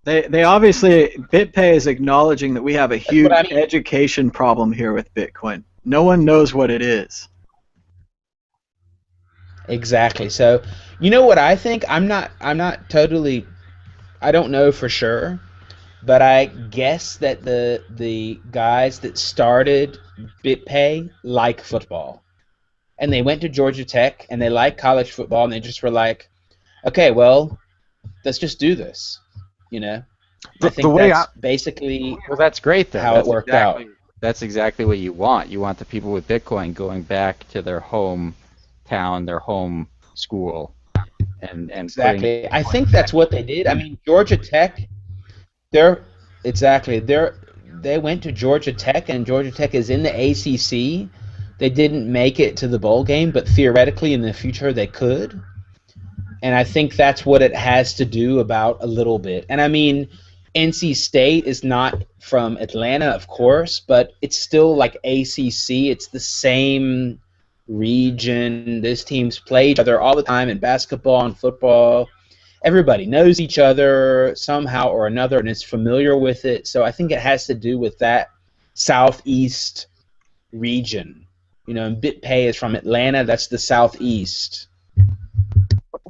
They obviously, BitPay is acknowledging that we have a huge education problem here with Bitcoin. No one knows what it is. Exactly. So, you know what I think? I'm not totally, I don't know for sure, but I guess that the guys that started BitPay like football. And they went to Georgia Tech and they like college football and they just were like, okay, well, let's just do this. You know? I think that's basically that's great though. how That's it worked exactly, out. That's exactly what you want. You want the people with Bitcoin going back to their home town, their home school, and Exactly. I think that's what they did. I mean, Georgia Tech, they went to Georgia Tech, and Georgia Tech is in the ACC. They didn't make it to the bowl game, but theoretically in the future they could. And I think that's what it has to do about a little bit. And I mean, NC State is not from Atlanta, of course, but it's still like ACC. It's the same region. Those teams play each other all the time in basketball and football. Everybody knows each other somehow or another and is familiar with it. So I think it has to do with that southeast region. You know, and BitPay is from Atlanta. That's the southeast.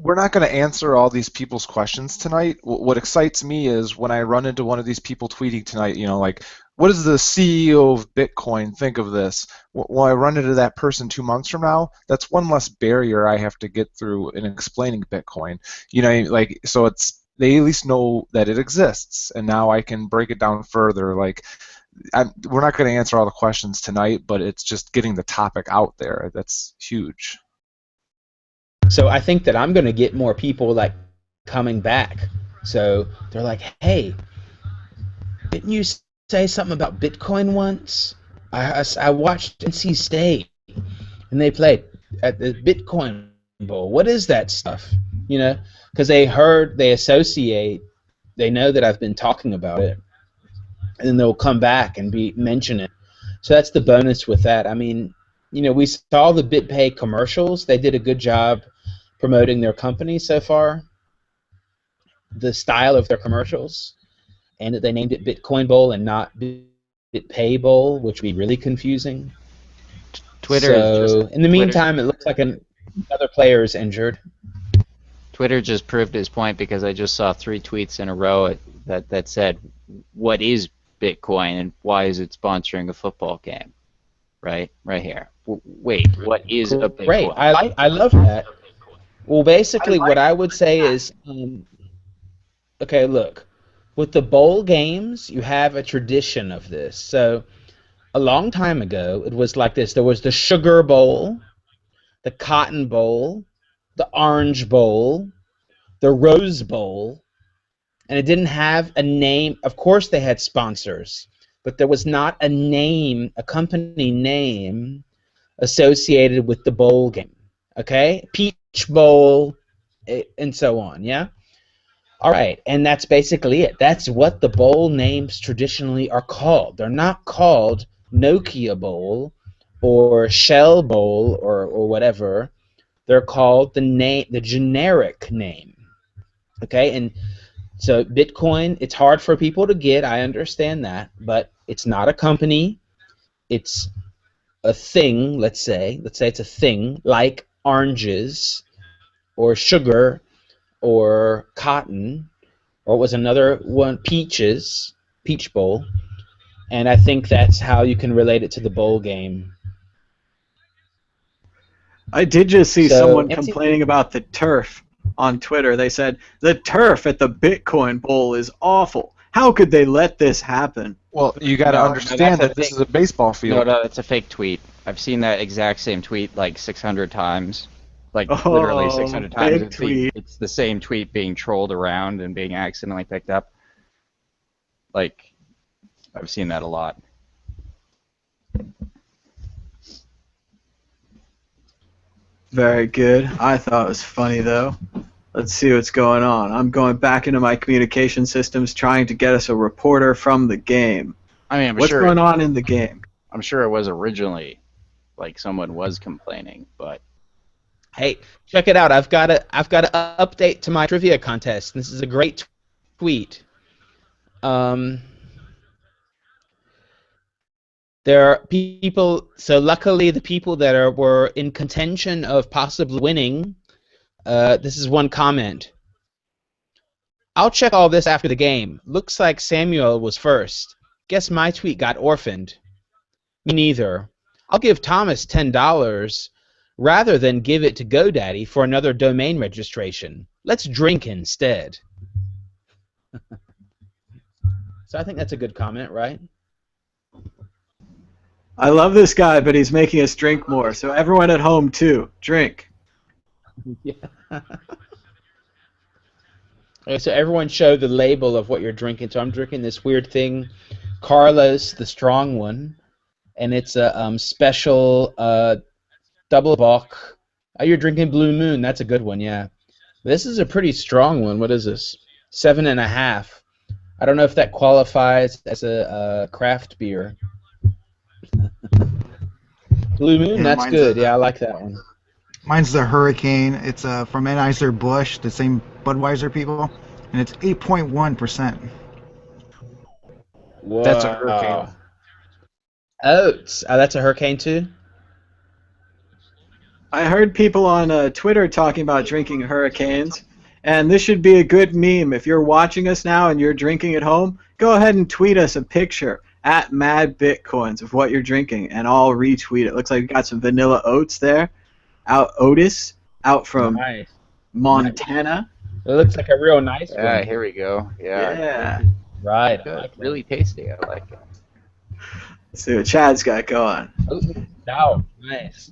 We're not going to answer all these people's questions tonight. What excites me is when I run into one of these people tweeting tonight, you know, like, what does the CEO of Bitcoin think of this? Well, I run into that person 2 months from now, that's one less barrier I have to get through in explaining Bitcoin. You know, like, so it's, they at least know that it exists, and now I can break it down further. Like, we're not going to answer all the questions tonight, but it's just getting the topic out there. That's huge. So I think that I'm going to get more people like coming back. So they're like, hey, didn't you say something about Bitcoin once? I watched NC State and they played at the Bitcoin Bowl. What is that stuff? You know, because they associate, they know that I've been talking about it, and then they'll come back and mention it. So that's the bonus with that. I mean, you know, we saw the BitPay commercials. They did a good job promoting their company so far, the style of their commercials, and that they named it Bitcoin Bowl and not BitPay Bowl, which would be really confusing. Twitter. So in the meantime, it looks like another player is injured. Twitter just proved his point because I just saw 3 tweets in a row that said, "What is Bitcoin and why is it sponsoring a football game?" Right here. Wait, what is a Bitcoin? Great. I love that. Well, basically, what I would say is, okay, look, with the bowl games, you have a tradition of this. So, a long time ago, it was like this. There was the Sugar Bowl, the Cotton Bowl, the Orange Bowl, the Rose Bowl, and it didn't have a name. Of course, they had sponsors, but there was not a name, a company name associated with the bowl game. Okay? Peach Bowl, and so on, yeah? All right, and that's basically it. That's what the bowl names traditionally are called. They're not called Nokia Bowl or Shell Bowl or whatever. They're called the generic name. Okay, and so Bitcoin, it's hard for people to get, I understand that, but it's not a company. It's a thing, let's say it's a thing, like oranges or sugar or cotton, or what was another one, peach bowl, and I think that's how you can relate it to the bowl game. I did just see someone complaining about the turf on Twitter. They said, the turf at the Bitcoin Bowl is awful. How could they let this happen? Well, you got to understand that this is a baseball field. No, it's a fake tweet. I've seen that exact same tweet like 600 times. Like Oh, literally 600 times. big tweet. It's the same tweet being trolled around and being accidentally picked up. Like, I've seen that a lot. Very good. I thought it was funny, though. Let's see what's going on. I'm going back into my communication systems trying to get us a reporter from the game. I mean, What's going on in the game? I'm sure it was originally like someone was complaining, but Hey, check it out. I've got an update to my trivia contest. This is a great tweet. There are people. So luckily, the people that were in contention of possibly winning. This is one comment. I'll check all this after the game. Looks like Samuel was first. Guess my tweet got orphaned. Me neither. I'll give Thomas $10 rather than give it to GoDaddy for another domain registration. Let's drink instead. So I think that's a good comment, right? I love this guy, but he's making us drink more. So everyone at home, too, drink. Yeah. Okay, so everyone show the label of what you're drinking. So I'm drinking this weird thing, Carlos, the strong one, and it's a special double bock. Oh, you're drinking Blue Moon. That's a good one, yeah. This is a pretty strong one. What is this? 7.5. I don't know if that qualifies as a craft beer. Blue Moon, Yeah, that's mine's good. Yeah, I like that one. Mine's the Hurricane. It's from Anheuser-Busch, the same Budweiser people, and it's 8.1%. That's a Hurricane. Oats. Oh, that's a Hurricane too? I heard people on Twitter talking about drinking Hurricanes, and this should be a good meme. If you're watching us now and you're drinking at home, go ahead and tweet us a picture at Mad Bitcoins of what you're drinking, and I'll retweet it. Looks like we got some vanilla oats there. Otis, out from Nice. Montana. It looks like a real nice one. yeah, here we go. Yeah. Right. I Good. like that. Really tasty. I like it. Let's see what Chad's got going. Oh, nice.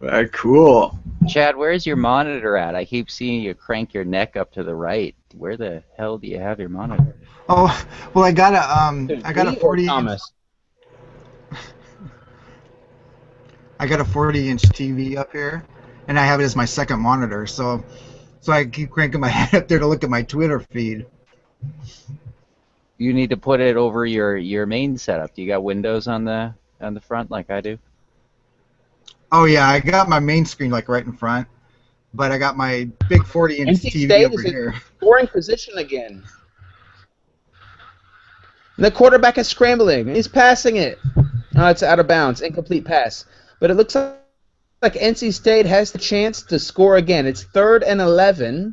Very cool. Chad, where's your monitor at? I keep seeing you crank your neck up to the right. Where the hell do you have your monitor? Oh, well, I got a 40. Thomas. I got a 40-inch TV up here, and I have it as my second monitor. So I keep cranking my head up there to look at my Twitter feed. You need to put it over your main setup. Do you got Windows on the front like I do? Oh yeah, I got my main screen like right in front, but I got my big 40-inch NC TV State over is in here. scoring position again. The quarterback is scrambling. He's passing it. Oh, it's out of bounds. Incomplete pass. But it looks like NC State has the chance to score again. It's 3rd and 11.